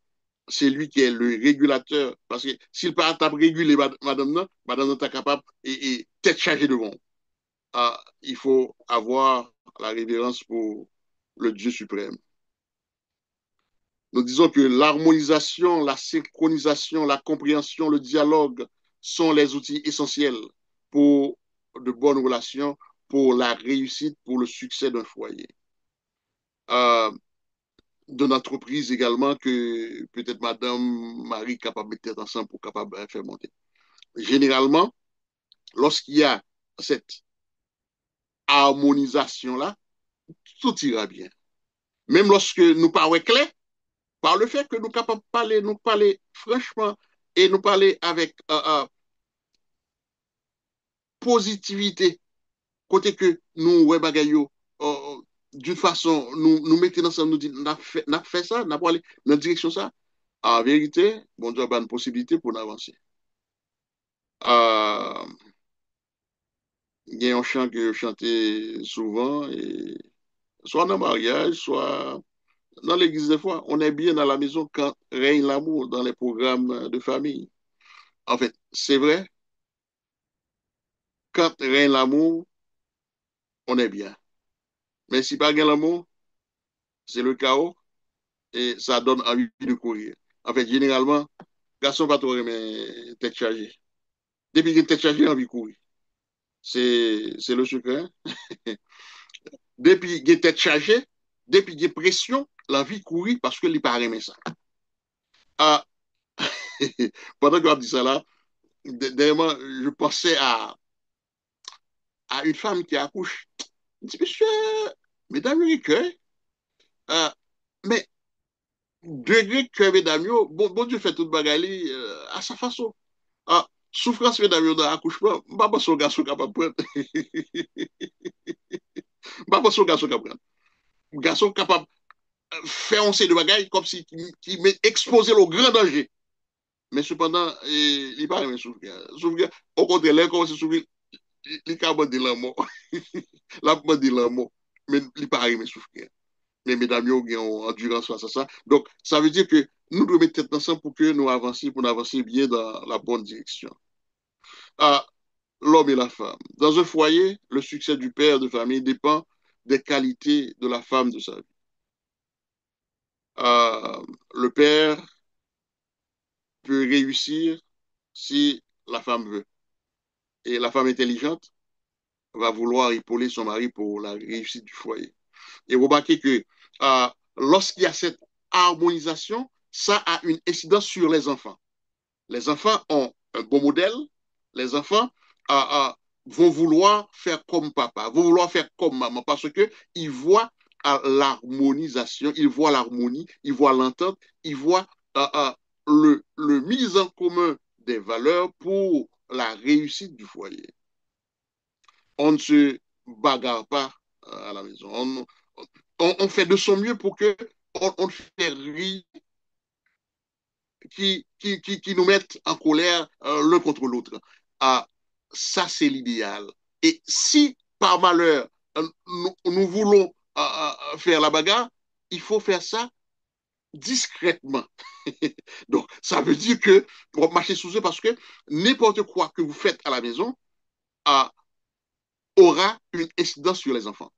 c'est lui qui est le régulateur. Parce que s'il part à réguler madame n'est pas capable et tête chargée devant. Il faut avoir la révérence pour le Dieu suprême. Nous disons que l'harmonisation, la synchronisation, la compréhension, le dialogue sont les outils essentiels pour de bonnes relations, pour la réussite, pour le succès d'un foyer. Euh, D'une entreprise également que peut-être Madame Marie est capable de mettre ensemble pour capable de faire monter. Généralement, lorsqu'il y a cette harmonisation-là, tout ira bien. Même lorsque nous parlons clair, par le fait que nous sommes capables de parler, nous parler franchement et nous parler avec positivité, côté que nous, ouais, bagayo, d'une façon, nous mettons ensemble, nous disons, on a fait ça, on a aller dans la direction ça. En vérité, bon Dieu a une possibilité pour nous avancer. Il y a un chant que je chantais souvent, et soit dans le mariage, soit dans l'église des fois, on est bien dans la maison quand règne l'amour dans les programmes de famille. En fait, c'est vrai, quand règne l'amour, on est bien. Mais si pas l'amour, c'est le chaos et ça donne envie de courir. En fait, généralement, garçon pas trop mais tête chargée. Depuis qu'il est tête chargée, envie de courir. C'est le secret. Depuis qu'il est tête chargée, depuis qu'il y a pression, l'envie de courir parce que il pas aimé ça. Ah, pendant qu'on dit ça là, dernièrement, je pensais à une femme qui accouche. Je dis, monsieur, mesdames, euh, mais degré que mesdames, bon Dieu fait toute bagarre à sa façon. Ah, souffrance mesdames dans l'accouchement, pas son garçon capable de prendre. Pas son garçon capable de prendre. Garçon capable de faire un de bagaille comme si qui met exposé au grand danger. Mais cependant, il n'est pas même souffrir. Souffrir, au contraire, là, comment c'est souffrir, il est capable de l'amour. La de l'amour. Mais il n'est pas même souffrir. Mais mesdames, ils ont endurance face à ça. Donc, ça veut dire que nous devons mettre tête ensemble pour que nous avancions, pour nous avancer bien dans la bonne direction. Ah, l'homme et la femme. Dans un foyer, le succès du père de famille dépend des qualités de la femme de sa vie. Le père peut réussir si la femme veut. Et la femme intelligente va vouloir épauler son mari pour la réussite du foyer. Et remarquez que lorsqu'il y a cette harmonisation, ça a une incidence sur les enfants. Les enfants ont un bon modèle. Les enfants vont vouloir faire comme papa, vont vouloir faire comme maman, parce qu'ils voient l'harmonisation, ils voient l'harmonie, ils voient l'entente, ils voient le mise en commun des valeurs pour la réussite du foyer. On ne se bagarre pas à la maison. On fait de son mieux pour que on fait rire qui nous mettent en colère l'un contre l'autre. Ah, ça, c'est l'idéal. Et si, par malheur, nous voulons faire la bagarre, il faut faire ça discrètement. Donc, ça veut dire que on va marcher sous eux parce que n'importe quoi que vous faites à la maison aura une incidence sur les enfants.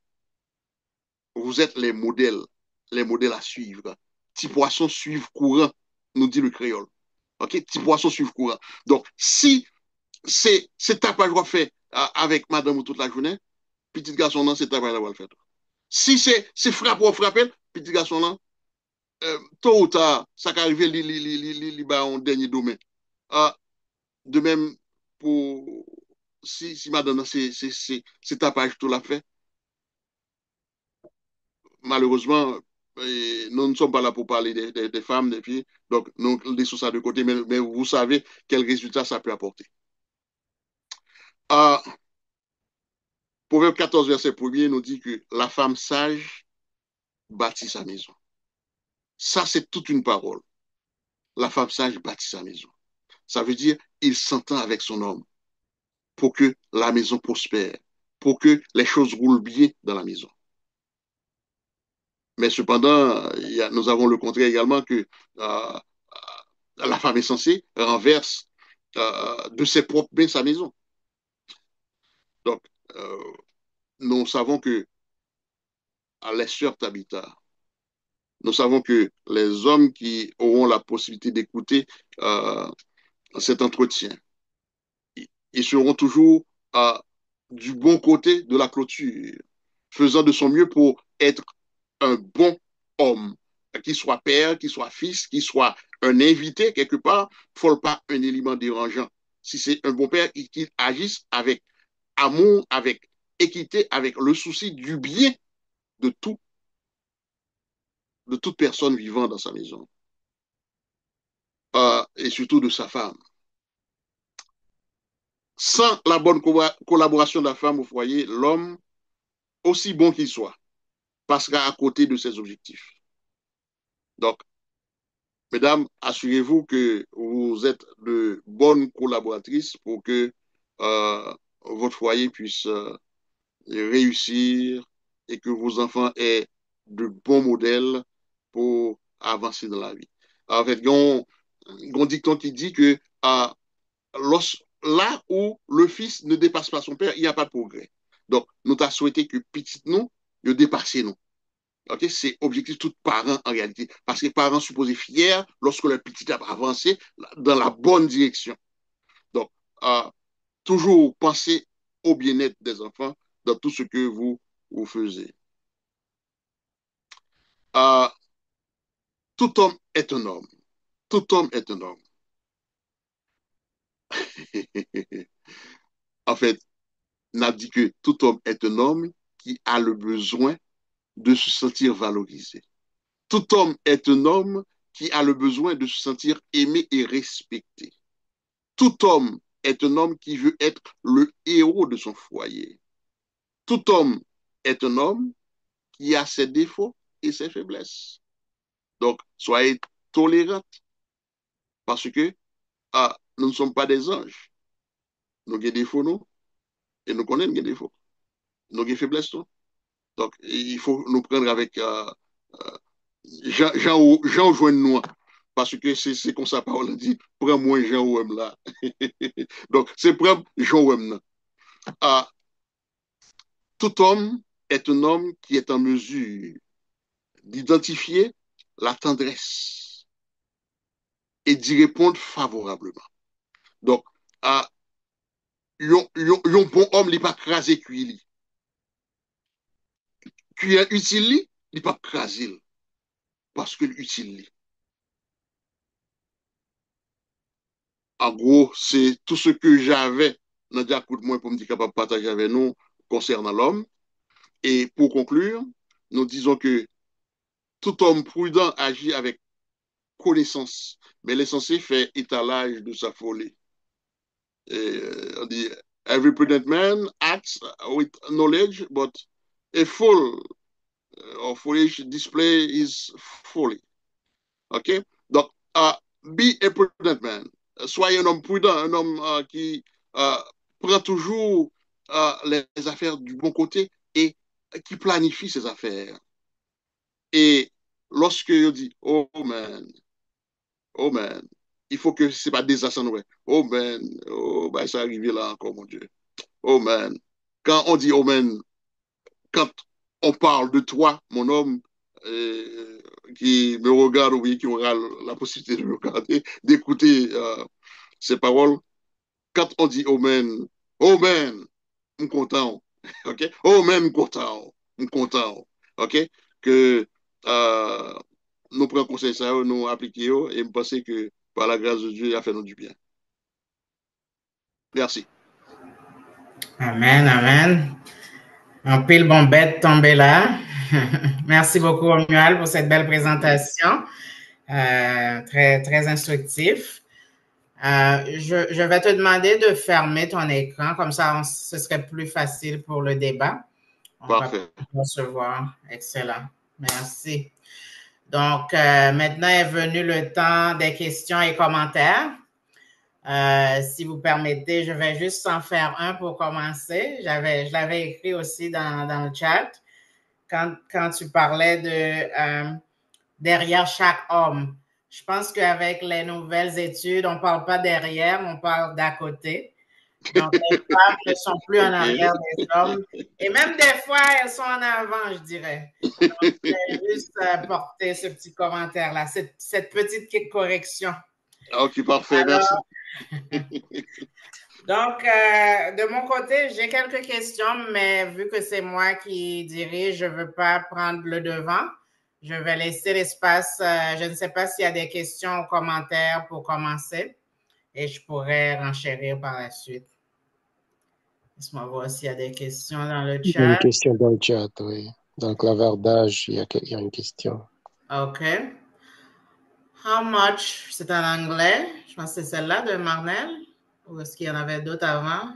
Vous êtes les modèles à suivre. Petits poissons suivent courant, nous dit le créole. OK? Petits poissons suivent courant. Donc, si c'est tapage qu'on fait avec madame toute la journée, petit garçon, non, c'est tapage qu'on va le faire. Si c'est frappe ou frapper, petit garçon, non, tôt ou tard, ça va arriver, en dernier domaine. Ah, de même, pour, si madame, c'est tapage tout l'a fait, malheureusement, nous ne sommes pas là pour parler des femmes, des filles, donc nous laissons ça de côté, mais vous savez quel résultat ça peut apporter. Ah, Proverbe 14, verset 1er nous dit que la femme sage bâtit sa maison. Ça, c'est toute une parole. La femme sage bâtit sa maison. Ça veut dire, il s'entend avec son homme pour que la maison prospère, pour que les choses roulent bien dans la maison. Mais cependant, nous avons le contraire également que euh, la femme insensée renverse de ses propres mains sa maison. Donc, euh, nous savons que à l'essor d'habitat, nous savons que les hommes qui auront la possibilité d'écouter euh, cet entretien, ils seront toujours du bon côté de la clôture, faisant de son mieux pour être un bon homme, qu'il soit père, qu'il soit fils, qu'il soit un invité quelque part, il ne faut pas un élément dérangeant. Si c'est un bon père, qu'il agisse avec amour, avec équité, avec le souci du bien de tout, de toute personne vivant dans sa maison, et surtout de sa femme. Sans la bonne collaboration de la femme au foyer, l'homme, aussi bon qu'il soit, passera à côté de ses objectifs. Donc, mesdames, assurez-vous que vous êtes de bonnes collaboratrices pour que votre foyer puisse réussir et que vos enfants aient de bons modèles pour avancer dans la vie. En fait, il y a un dicton qui dit que là où le fils ne dépasse pas son père, il n'y a pas de progrès. Donc, nous t'as souhaité que petit nous, nous dépassions. Ok, c'est objectif tout parent en réalité. Parce que les parents supposés fiers lorsque leur petit a avancé dans la bonne direction. Donc, euh, toujours penser au bien-être des enfants dans tout ce que vous faisiez. Euh, Tout homme est un homme. Tout homme est un homme. En fait, on a dit que tout homme est un homme qui a le besoin de se sentir valorisé. Tout homme est un homme qui a le besoin de se sentir aimé et respecté. Tout homme est un homme qui veut être le héros de son foyer. Tout homme est un homme qui a ses défauts et ses faiblesses. Donc, soyez tolérants parce que nous ne sommes pas des anges. Nous avons des défauts, nous, et nous connaissons des défauts. Nous avons des faiblesses, nous. Donc, il faut nous prendre avec euh, Jean joint parce que c'est comme ça parole dit, prends-moi Jean Ouem là. Donc, c'est prendre Jean Ouem là. Tout homme est un homme qui est en mesure d'identifier la tendresse et d'y répondre favorablement. Donc, un bon homme, il n'est pas crasé cuit. Cuit utile, il n'est pas crasé parce qu'il utile. En gros, c'est tout ce que j'avais dans le coup de moi pour me dire capable de partager avec nous concernant l'homme. Et pour conclure, nous disons que tout homme prudent agit avec connaissance, mais l'essentiel fait étalage de sa folie. On dit, every prudent man acts with knowledge, but a fool or foolish display his folly. OK? Donc, be a prudent man. Soyez un homme prudent, un homme qui euh, prend toujours les affaires du bon côté et qui planifie ses affaires. Et lorsque je dis, oh man, il faut que ce n'est pas désastre, ouais. Oh man, oh, bah, ça arrive là encore, mon Dieu. Oh man. Quand on dit oh man, quand on parle de toi, mon homme, euh, qui me regarde ou bien qui aura la possibilité de me regarder, d'écouter ces paroles, quand on dit oh man, je suis content. OK? Oh man, je suis content. Je suis content. OK? Que nous prenons conseil ça, nous appliquons et je pense que par la grâce de Dieu, il a fait nous du bien. Merci. Amen, amen. Un pile bombette tombé là. Merci beaucoup, Romuald, pour cette belle présentation. Très, très instructif. Je vais te demander de fermer ton écran, comme ça, ce serait plus facile pour le débat. On va Parfait. se voir. Excellent. Merci. Donc, maintenant est venu le temps des questions et commentaires. Si vous permettez, je vais juste en faire un pour commencer. Je l'avais écrit aussi dans le chat. Quand tu parlais de derrière chaque homme, je pense qu'avec les nouvelles études, on ne parle pas derrière, on parle d'à côté. Donc, les femmes ne sont plus en arrière des hommes. Et même des fois, elles sont en avant, je dirais. Donc, je vais juste porter ce petit commentaire-là, cette petite correction. Ok, parfait, merci. Donc, de mon côté, j'ai quelques questions, mais vu que c'est moi qui dirige, je ne veux pas prendre le devant. Je vais laisser l'espace. Je ne sais pas s'il y a des questions ou commentaires pour commencer et je pourrais renchérir par la suite. Laisse-moi voir s'il y a des questions dans le Il y a une chat. question dans le chat, oui. Dans le clavardage, il y a une question. OK. How much, c'est en anglais. Je pense que c'est celle-là de Marnel. Ou est-ce qu'il y en avait d'autres avant?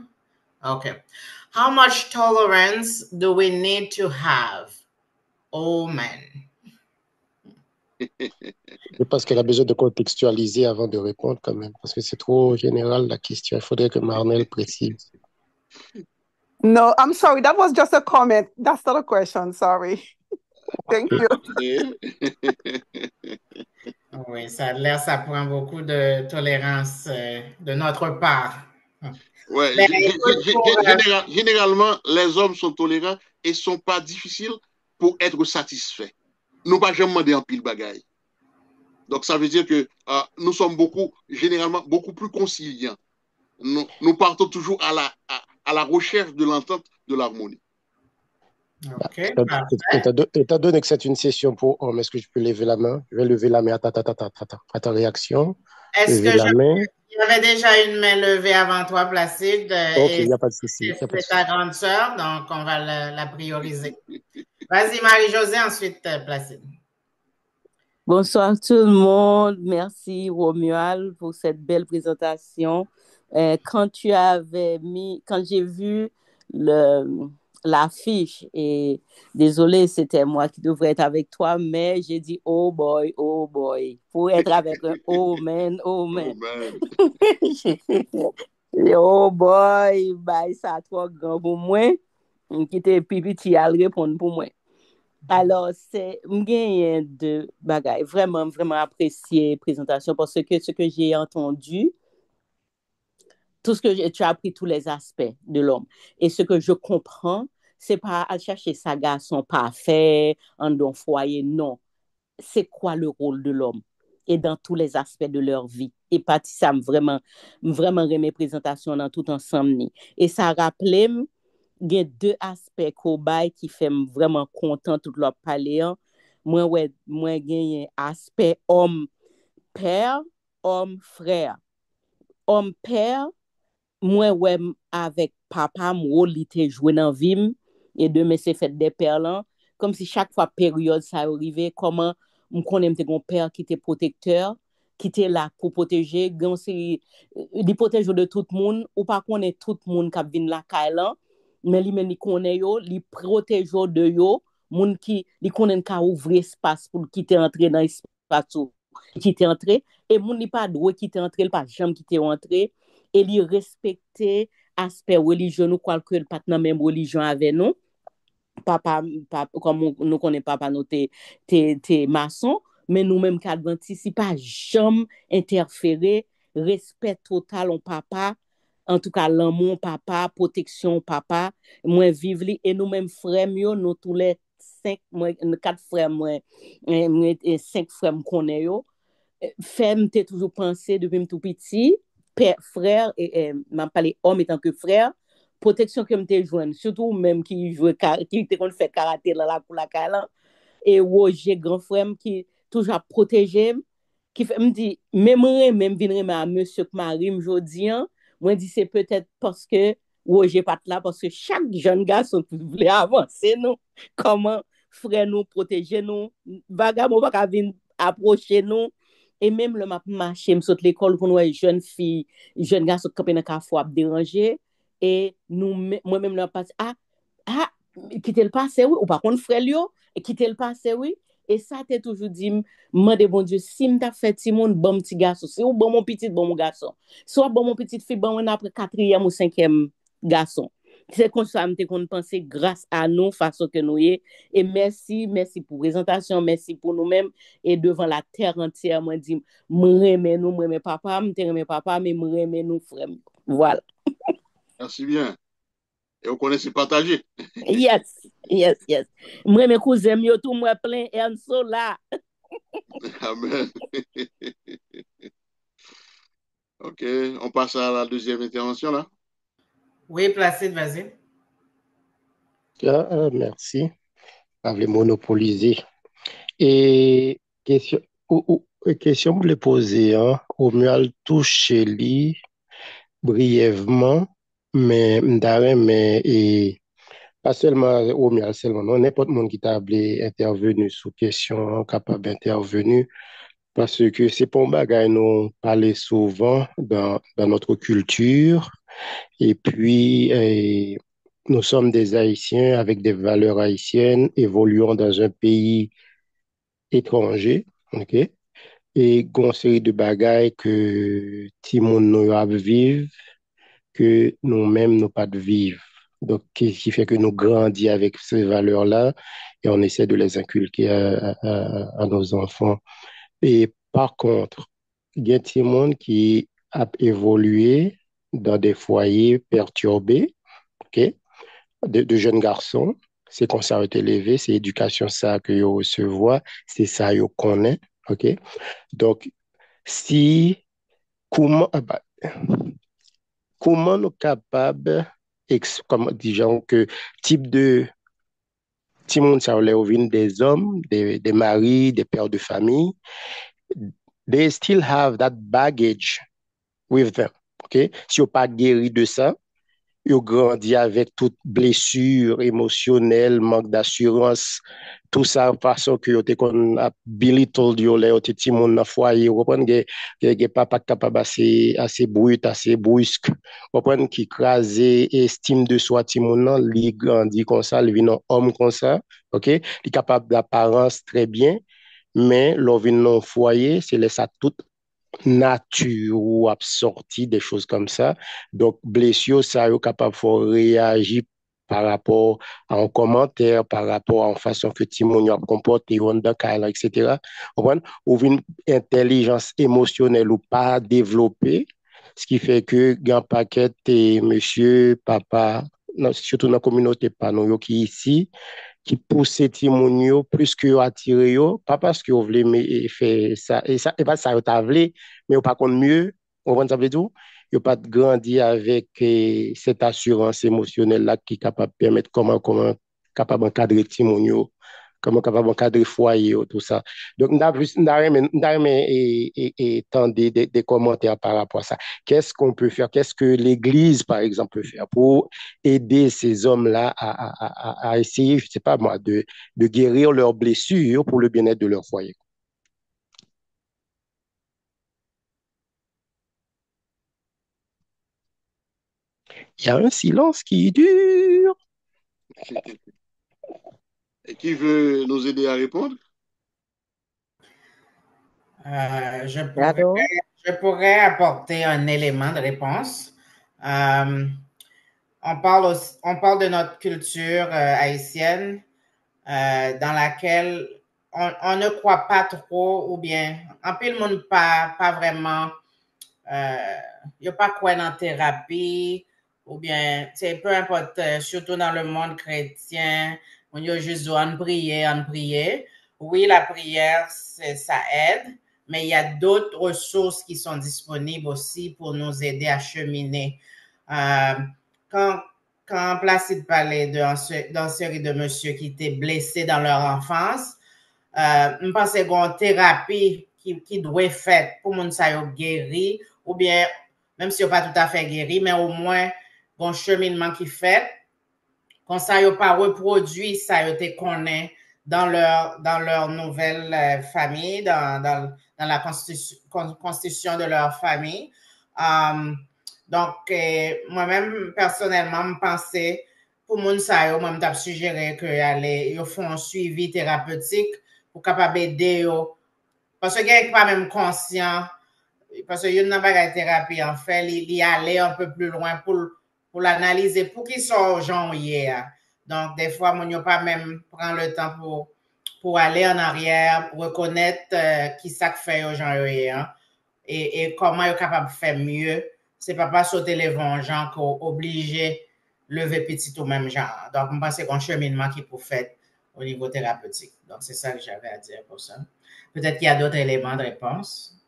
OK. How much tolerance do we need to have? Oh, man. Je pense qu'elle a besoin de contextualiser avant de répondre quand même, parce que c'est trop général la question. Il faudrait que Marnel précise. No, I'm sorry. That was just a comment. That's not a question. Sorry. Thank you. Oui, ça a l'air, ça prend beaucoup de tolérance de notre part. Ouais, Ben, écoute, généralement, les hommes sont tolérants et ne sont pas difficiles pour être satisfaits. Nous pas jamais demandé en pile bagaille. Donc, ça veut dire que nous sommes généralement beaucoup plus conciliants. Nous partons toujours à la recherche de l'entente, de l'harmonie. OK, Étant donné que c'est une session pour hommes, est-ce que je peux lever la main? Je vais lever la main à ta réaction. Est-ce que il y avait déjà une main levée avant toi, Placide? OK, il n'y a pas de souci. C'est ta grande sœur, donc on va la prioriser. Vas-y, Marie-Josée, ensuite Placide. Bonsoir tout le monde. Merci, Romuald, pour cette belle présentation. Quand j'ai vu l'affiche, et désolé, c'était moi qui devrais être avec toi, mais j'ai dit, oh boy, pour être avec un oh man. Oh boy, bah, ça trop grand pour moi, qui était pipi à répondre pour moi. Alors, c'est de bagaille. Vraiment, vraiment apprécié la présentation parce que ce que j'ai entendu, tu as appris tous les aspects de l'homme. Et ce que je comprends, c'est pas à chercher sa garçon parfait, en don foyer, non. C'est quoi le rôle de l'homme? Et dans tous les aspects de leur vie. Et parti ça vraiment, vraiment mes présentations dans tout ensemble. Et ça rappelait il y a deux aspects cobaye qui fait vraiment content tout leur parler. Moi gagne aspect homme père, homme frère. Homme père, moi avec papa moi li te joué dans vie et demain c'est fait des pères comme si chaque fois période ça arrivait comment me connais mon père qui était protecteur qui était là pour protéger grand c'est il protège de tout le monde ou pas connaît tout le monde qui vient la kailan mais lui même il connaît yo il protège de yo monde qui il connaît ka ouvrir espace pour quitter entrer dans espace qui était entré et monde n'est pas doué qui était entré il pas jamais qui était entré et il respecter aspect religieux nous quoi que pas dans même religion avec nous papa comme nous connaît papa nous t'es maçon mais nous même qu'adventiste pas jamais interférer respect total on papa en tout cas l'amour papa protection papa moi vivre et nous même frères nous tous les 4 frères moi 5 frères connais yo femme t'es toujours pensé depuis tout petit père frère et m'a parlé homme étant que frère protection que m'te joindre surtout même qui joue qui te fait karaté là pour la kala et Roger grand frère qui toujours protéger, qui fait, me dit, même venir à monsieur que Marie, aujourd'hui, moi, dit, c'est peut-être parce que, Roger pas là, parce que chaque jeune garçon qui voulait avancer, nous, comment frère nous protéger nous, vagabond pas venir approcher nous, et même le m'a marché, me saute l'école pour nous, jeune fille, jeune garçon qui n'a qu'à fois déranger, et nous, moi-même, là, passe, quitter le passé, oui, ou par contre, frère, quitter le passé, oui, et ça, t'es toujours dit, moi, de bon Dieu, si m'ta fait petit monde, bon petit garçon, si ou bon mon petit, bon mon garçon, soit bon mon petite fille, bon on après quatrième ou cinquième garçon. C'est comme ça, m'te qu'on pense grâce à nous, façon que nous y est. Et merci pour présentation, merci pour nous-mêmes, et devant la terre entière, moi, dit, m'aimez nous, m'aimez papa, m'aimez papa, mais m'aimez nous, frère. Voilà. Merci bien. Et on connaît c'est partagé. Yes. Moi, mes cousins, yo tout moi plein Enso là. Amen. OK, on passe à la deuxième intervention là. Oui, Placide, vas-y. Merci. Avait monopolisé. Et question, question pour le poser, hein, au mieux toucher lui brièvement, mais et pas seulement au mieux seulement, non, n'importe monde qui t'a appelé intervenu sous question, capable d'intervenir, parce que c'est pour bagay nous parler souvent dans notre culture, et puis nous sommes des Haïtiens avec des valeurs haïtiennes, évoluant dans un pays étranger, ok? Et gon série de bagailles que ti moun nou ap vive, que nous-mêmes nous pas de vivre. Donc, qui fait que nous grandissons avec ces valeurs-là et on essaie de les inculquer à nos enfants. Et par contre, il y a des gens qui a évolué dans des foyers perturbés, ok? De jeunes garçons. C'est comme ça été élevé, c'est éducation ça que yo recevoir, c'est ça yo connaît, ok? Donc, si, comment, comment nous capables, comme disons que type de, si monde ça des hommes, des maris, des pères de famille, they still have that baggage with them, ok? Si on pas guéri de ça, ils grandit avec toute blessure émotionnelle, manque d'assurance, tout ça, façon que tu qu'on a belittled yo là, tu ti mon dans foyer, vous comprenez que papa capable assez brut, assez brusque, vous comprenez qui crasé estime de soi ti mon nan, li grandit comme ça, il vient un homme comme ça, OK? Il est capable d'apparence très bien, mais l'on vient dans foyer, c'est laisse à tout nature ou absorti des choses comme ça. Donc, blessure, ça est capable de réagir par rapport à un commentaire, par rapport à une façon que Timon a comporté, etc. Ou une intelligence émotionnelle ou pas développée, ce qui fait que grand paquet et monsieur, papa, non, surtout dans la communauté pas nous qui ici, qui pousse Timonio plus que attirer yo, pas parce que vous voulez faire ça et pas ça vous voulez, mais vous pas contre mieux, on va dire tout, vous pas grandi avec cette assurance émotionnelle là qui est capable de permettre comment capable d'encadrer Timonio, comment capable d'encadrer foyer tout ça. Donc et tant des commentaires par rapport à ça. Qu'est-ce qu'on peut faire? Qu'est-ce que l'Église, par exemple, peut faire pour aider ces hommes-là à essayer, je ne sais pas moi, de guérir leurs blessures pour le bien-être de leur foyer? Il y a un silence qui dure. Et qui veut nous aider à répondre? Je pourrais apporter un élément de réponse. On parle de notre culture haïtienne dans laquelle on ne croit pas trop, ou bien en peu le monde pas vraiment, il n'y a pas quoi en thérapie, ou bien, peu importe, surtout dans le monde chrétien, on y a juste en prier. Oui, la prière, ça aide, mais il y a d'autres ressources qui sont disponibles aussi pour nous aider à cheminer. Quand Placide parlait d'une série de messieurs qui étaient blessés dans leur enfance, je pense que une thérapie qui doit être faite pour que ça soit guéri, ou bien, même si pas tout à fait guéri, mais au moins, un cheminement qui fait, comme ça, ils pas reproduit ça, ils te connaissent dans leur nouvelle famille, dans la constitution de leur famille. Donc, moi-même, personnellement, je pensais, pour mon ça, moi, je suggéré qu'ils font un suivi thérapeutique pour capable aider eux. Parce que quelqu'un pas même conscient, parce que une pas thérapie, en fait, il aller un peu plus loin pour l'analyser, pour qu'ils soient gens hier. Donc, des fois, on n'a pas même prend le temps pour aller en arrière, pour reconnaître qui ça fait aux gens hier, et comment ils sont capables de faire mieux. C'est pas sauter les vengeants qu'on obligé lever petit au même genre. Donc, je pense que c'est un cheminement qui peut faire au niveau thérapeutique. Donc, c'est ça que j'avais à dire pour ça. Peut-être qu'il y a d'autres éléments de réponse.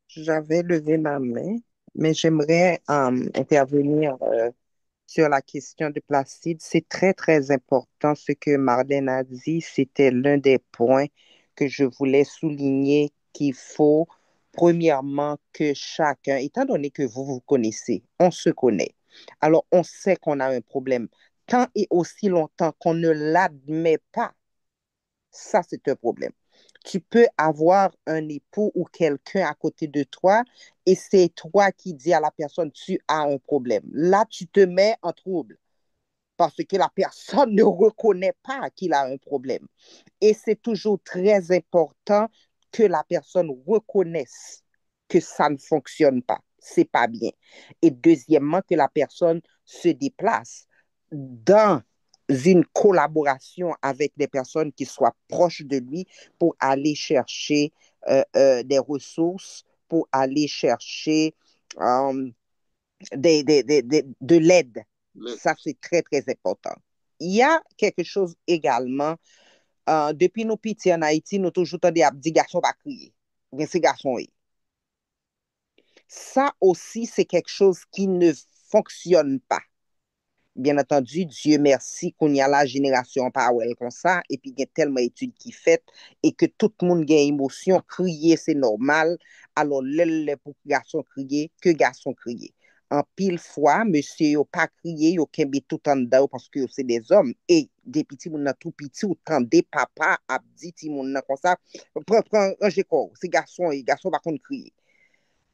J'avais levé ma main, mais j'aimerais intervenir sur la question de Placide. C'est très, très important ce que Marlène a dit. C'était l'un des points que je voulais souligner qu'il faut, premièrement, que chacun, étant donné que vous vous connaissez, on se connaît, alors on sait qu'on a un problème. Tant et aussi longtemps qu'on ne l'admet pas, ça, c'est un problème. Tu peux avoir un époux ou quelqu'un à côté de toi et c'est toi qui dis à la personne, tu as un problème. Là, tu te mets en trouble parce que la personne ne reconnaît pas qu'il a un problème. Et c'est toujours très important que la personne reconnaisse que ça ne fonctionne pas. C'est pas bien. Et deuxièmement, que la personne se déplace dans une collaboration avec des personnes qui soient proches de lui pour aller chercher des ressources, pour aller chercher de l'aide. Ça, c'est très, très important. Il y a quelque chose également, depuis nos petits en Haïti, nous toujours tendez à dire garçon pas crier. Mais c'est garçon. Ça aussi, c'est quelque chose qui ne fonctionne pas. Bien entendu, Dieu merci qu'on y a la génération parole comme ça, et puis il y a tellement d'études qui fait, et que tout le monde a émotion, crier c'est normal, alors pour garçon crier, que garçon crier. En pile fois, monsieur n'a pas crié, il a tout en dedans parce que c'est des hommes, et des petits moun tout petit, ou tendez papa a dit ti moun comme ça, prends ranger corps, c'est garçon, et garçon par contre crier.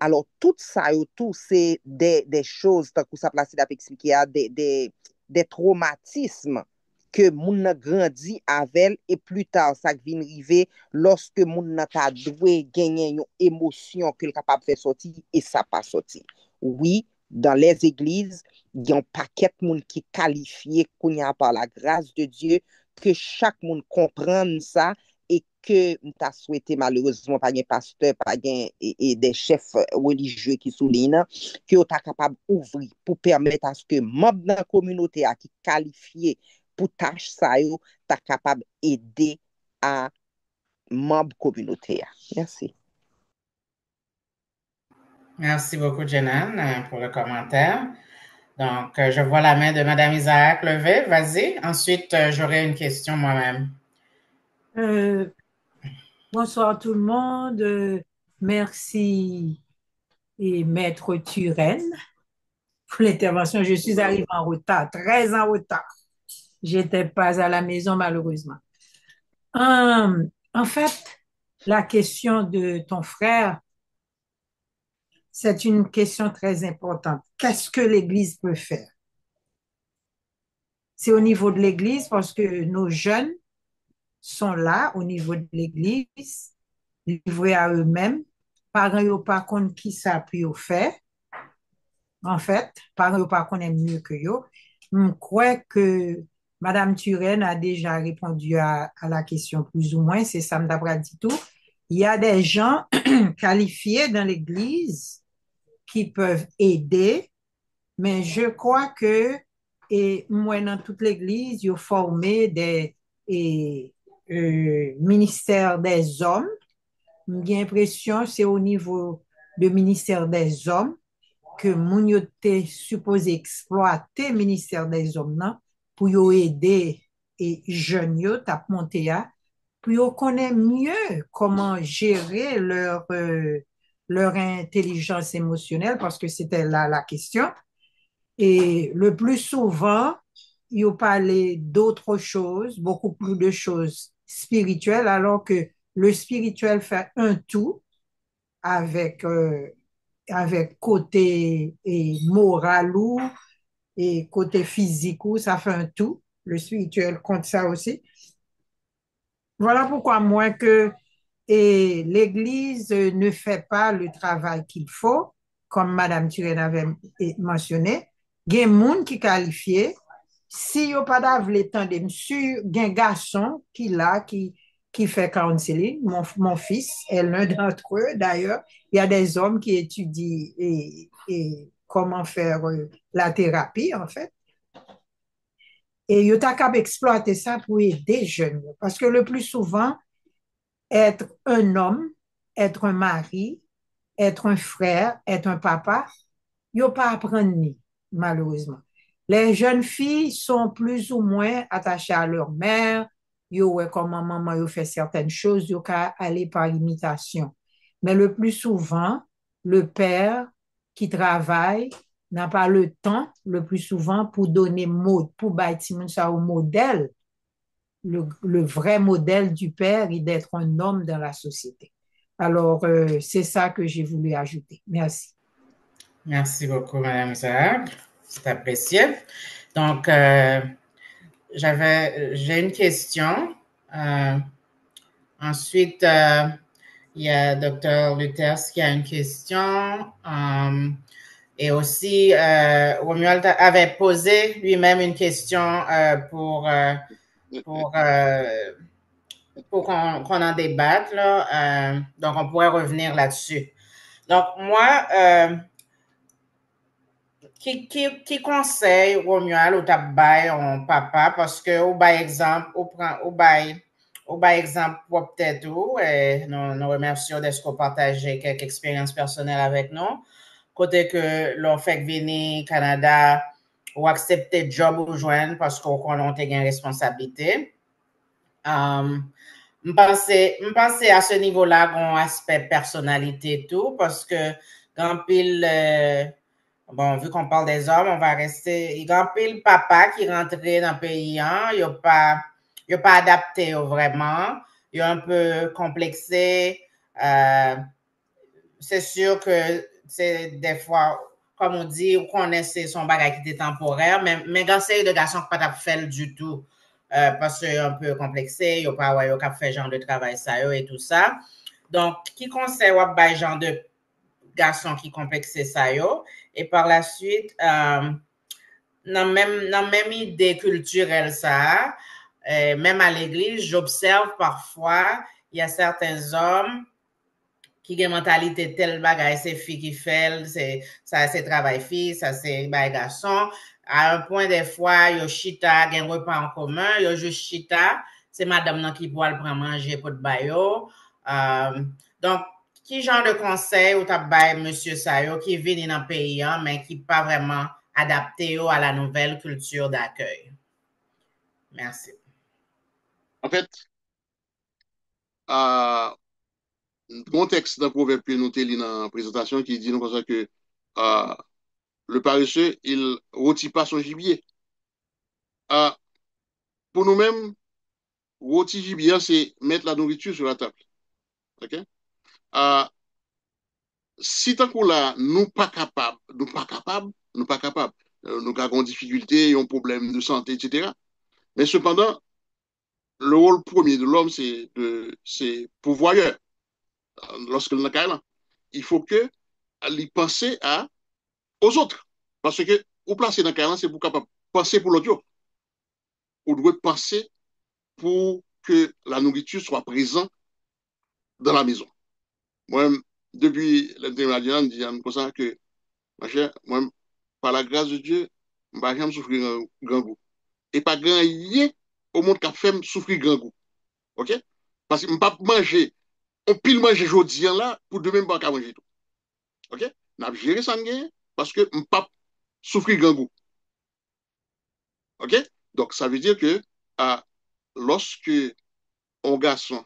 Alors, tout ça autour, c'est des choses, tant que ça place d'expliquer, des traumatismes que moun a grandi avec et plus tard, ça vient arriver lorsque moun a ta doué gagner une émotion qu'il est capable de faire sortir et ça pas sorti. Oui, dans les églises, il y a un paquet de monde qui est qualifié par la grâce de Dieu, que chaque monde comprenne ça et que tu as souhaité malheureusement pas un pasteur, pas et des chefs religieux qui soulignent, que tu es capable d'ouvrir pour permettre à ce que membres de la communauté qui sont qualifiés pour tâche ça, tu es capable d'aider à membres communautaires. Merci. Merci beaucoup, Jenan, pour le commentaire. Donc, je vois la main de Mme Isaac levée. Vas-y. Ensuite, j'aurai une question moi-même. Bonsoir tout le monde. Merci et Maître Turenne pour l'intervention. Je suis arrivée en retard, très en retard. Je n'étais pas à la maison malheureusement. En fait, la question de ton frère, c'est une question très importante. Qu'est-ce que l'Église peut faire? C'est au niveau de l'Église parce que nos jeunes sont là au niveau de l'Église, livrés à eux-mêmes. Parents n'ont pas compte qui ça peut faire. En fait, parents n'ont pas connaît mieux que eux. Je crois que Madame Turenne a déjà répondu à la question plus ou moins, c'est ça m'd'après dit tout. Il y a des gens qualifiés dans l'Église qui peuvent aider, mais je crois que et moi dans toute l'Église, ils ont formé des ministères des hommes. J'ai l'impression c'est au niveau du ministère des hommes que moun yo te supposé exploiter le ministère des hommes là, pour yo aider et jeunes yo tap monté ya, puis on connaît mieux comment gérer leur intelligence émotionnelle, parce que c'était là la question. Et le plus souvent, ils parlaient d'autres choses, beaucoup plus de choses spirituelles, alors que le spirituel fait un tout avec, avec côté et moral ou et côté physique ou ça fait un tout. Le spirituel compte ça aussi. Voilà pourquoi moi que et l'Église ne fait pas le travail qu'il faut, comme Madame Turenne avait mentionné. Il y a des gens qui qualifiés. Si yo pas d'avle tande m'sur, gen garçon qui fait counseling, mon fils est l'un d'entre eux d'ailleurs. Il y a des hommes qui étudient et comment faire la thérapie en fait. Et yo ta kap exploiter ça pour aider jeunes. Parce que le plus souvent, être un homme, être un mari, être un frère, être un papa, yo pas apprendre ni, malheureusement. Les jeunes filles sont plus ou moins attachées à leur mère, yo ouais comment maman yo fait certaines choses, yo ka aller par imitation. Mais le plus souvent, le père qui travaille n'a pas le temps, le plus souvent, pour donner mode, pour bâtir ça au modèle, le vrai modèle du père et d'être un homme dans la société. Alors, c'est ça que j'ai voulu ajouter. Merci. Merci beaucoup, Madame Isaac. C'est apprécié. Donc, j'ai une question. Ensuite, il y a Dr. Luthers qui a une question. Et aussi, Romuald avait posé lui-même une question pour qu'on en débatte. Là. Donc, on pourrait revenir là-dessus. Donc, moi, qui conseille Romuald ou Tabay en papa parce que au bas exemple peut-être et nous remercions d'être partagé quelques expériences personnelles avec nous côté que l'on fait venir Canada ou accepter job ou joindre parce qu'on a une responsabilité. Je pense à ce niveau-là un aspect personnalité tout parce que quand pile bon, vu qu'on parle des hommes, on va rester. Il y a un pile papa qui rentrait dans le pays, hein, il n'a pas adapté vraiment. Il est un peu complexé. C'est sûr que c'est des fois, comme on dit, on connaît son bagage qui était temporaire, mais quand c'est de garçons qui pas fait du tout, parce qu'il est un peu complexé, il n'a pas fait genre de travail ça et tout ça. Donc, qui conseille ouais, genre de garçon qui complexé ça yo et par la suite dans même idée culturelle ça même à l'église j'observe parfois il y a certains hommes qui ont une mentalité telle bagaille c'est fille qui fait c'est travail fille ça c'est bagaille garçon à un point des fois yo chita gen repas en commun yo juste chita c'est madame nan qui boit le prend manger pour de bayo donc qui genre de conseil ou t'as bail monsieur Sayo qui vient dans le pays mais qui pas vraiment adapté à la nouvelle culture d'accueil? Merci. En fait, mon texte dans le proverbe que nous avons dans la présentation qui dit comme ça que le paresseux, il ne rôtit pas son gibier. Pour nous-mêmes, rôti gibier, c'est mettre la nourriture sur la table. OK? Si tant qu'on là, nous pas capables, nous avons des difficultés, un problème de santé, etc. Mais cependant, le rôle premier de l'homme, c'est pourvoyeur. Lorsque l'on a il faut que il pense aux autres. Parce que, ou placer dans le c'est pour capable penser pour l'autre. On doit penser pour que la nourriture soit présente dans la maison. Moi, depuis l'intermédiaire, je dis comme ça que, ma chère, moi, par la grâce de Dieu, je ne vais jamais souffrir un grand goût. Et pas grand yé au monde qui a fait souffrir grand goût. OK? Parce que je ne vais pas manger, on pile manger aujourd'hui là, pour demain, je ne vais pas manger tout. OK? Je vais gérer ça parce que je ne vais pas souffrir grand goût. OK? Donc, ça veut dire que lorsque un garçon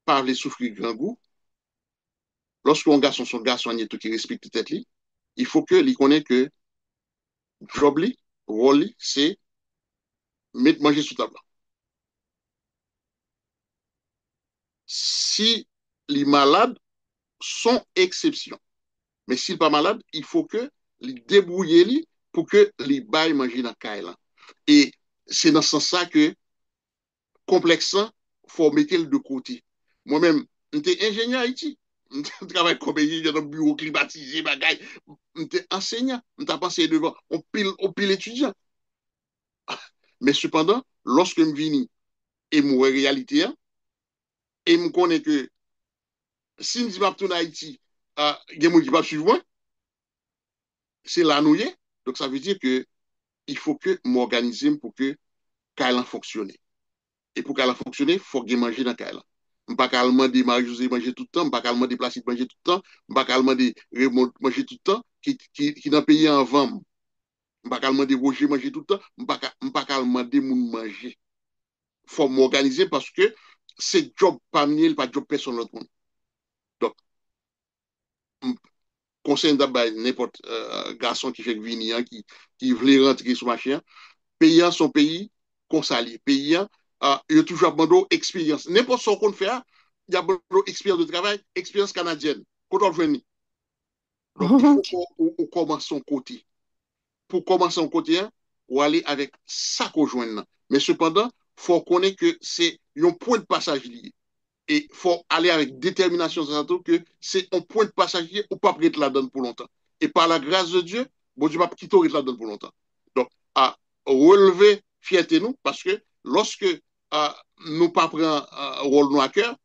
parle et souffrir grand goût, lorsque un garçon, son garçon, il qui respecte tête li, il faut que il connaisse que job li, rôle li, c'est mettre manger sous table. Si les malades sont exceptions, mais s'il n'est pas malade, il faut que les débrouiller li pour que les bails mangent dans la là. Et c'est dans ce sens que complexe, il faut mettre le de côté. Moi-même, j'étais ingénieur Haïti. Je travaille comme ingénieur dans le bureau climatisé, bagaille. J'étais enseignant. Je passé devant on pile étudiant. Mais cependant, lorsque je viens et moi réalité, et je connais que si je dis que je Haïti, il y a des gens qui ne suivre moi, c'est la nouille. Donc ça veut dire que il faut que m'organiser pour que Kailan fonctionne. Et pour qu'elle fonctionne, il faut que manger dans Kailan. Je ne peux pas demander Marie-Josée manger tout le temps, je ne peux pas demander Placide manger tout le temps, je ne peux pas demander Raymond manger tout le temps, qui dans le pays en vente. Je ne peux pas demander Roger manger tout le temps, je ne peux pas demander moun manger. Il faut m'organiser parce que c'est job pas mien, pas job personne l'autre monde. Donc, conseil d'abord n'importe garçon qui fait venir, qui veut rentrer sur ma chaîne, payant son pays, consalier. Payant, il y a toujours besoin d'expérience. N'importe ce qu'on fait, il y a besoin d'expérience de travail, expérience canadienne. Quand on vient. Donc, il faut qu'on commence son côté. Pour commencer son côté, on aller avec ça qu'on joint. Mais cependant, il faut connaître que c'est un point de passage lié. Et il faut aller avec détermination, que c'est un point de passage lié ou pas prêter là-dedans pour longtemps. Et par la grâce de Dieu, bon Dieu va quitter là-dedans pour longtemps. Donc, à relever fierté nous, parce que lorsque nous pas prenons rôle nous à cœur,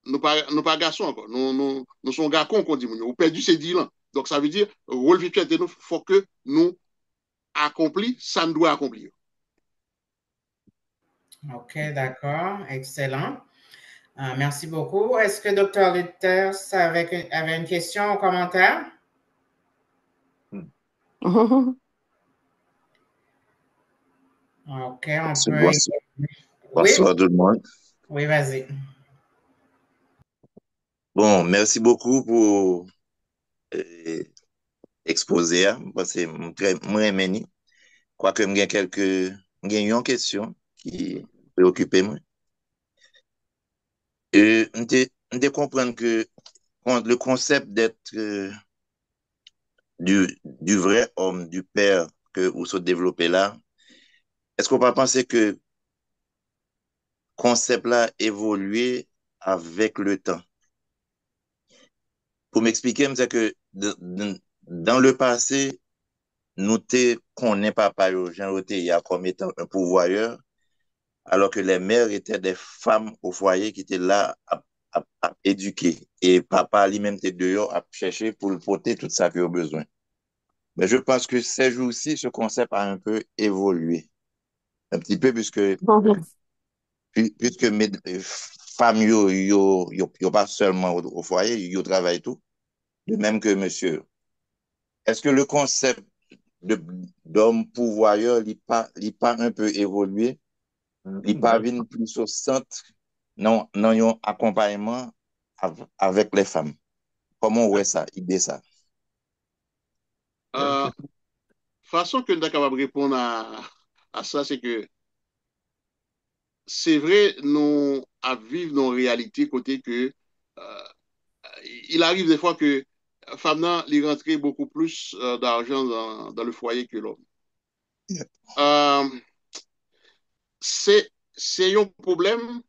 nous pas garçons encore, nous sommes garçons qu'on dit, nous perdu ces 10 ans. Donc ça veut dire, relever fierté nous, il faut que nous accomplissions, ça nous doit accomplir. OK, d'accord, excellent. Merci beaucoup. Est-ce que Dr. Luther avait une question ou commentaire? OK, on peut... Bonsoir tout le monde. Oui, vas-y. Bon, merci beaucoup pour exposer. C'est très aimé. Quoique j'ai une question qui préoccupe moi. On comprendre que le concept d'être du vrai homme, du père que vous se développez là, est-ce qu'on peut penser que concept là évolué avec le temps? Pour m'expliquer, c'est que dans le passé, nous ne connaissons pas comme étant un pourvoyeur, alors que les mères étaient des femmes au foyer qui étaient là à éduquer. Et papa lui-même était dehors à chercher pour le porter tout ça qu'il a besoin. Mais je pense que ces jours-ci, ce concept a un peu évolué. Un petit peu puisque mes femmes, yo pas seulement au foyer, ils travaillent tout. De même que monsieur. Est-ce que le concept d'homme pourvoyeur, il pas un peu évolué? Il pas venu plus au centre, non, un accompagnement avec les femmes. Comment ouais ça, idée ça? Façon que nous sommes capables de répondre à ça, c'est que c'est vrai, nous vivons dans une réalité côté que il arrive des fois que femme il rentre beaucoup plus d'argent dans le foyer que l'homme. C'est un problème,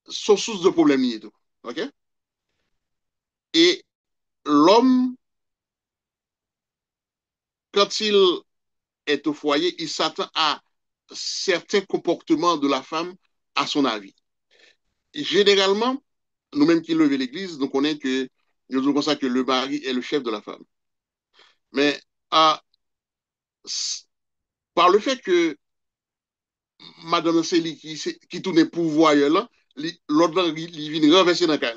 c'est source de problème et tout. OK? Et l'homme, quand il est au foyer, il s'attend à certains comportements de la femme à son avis. Généralement, nous-mêmes qui levons l'église, nous connaissons que nous disons comme ça que le mari est le chef de la femme. Mais par le fait que Madame Célie qui tourne pourvoyeur là, l'autre il vient renverser dans le cas.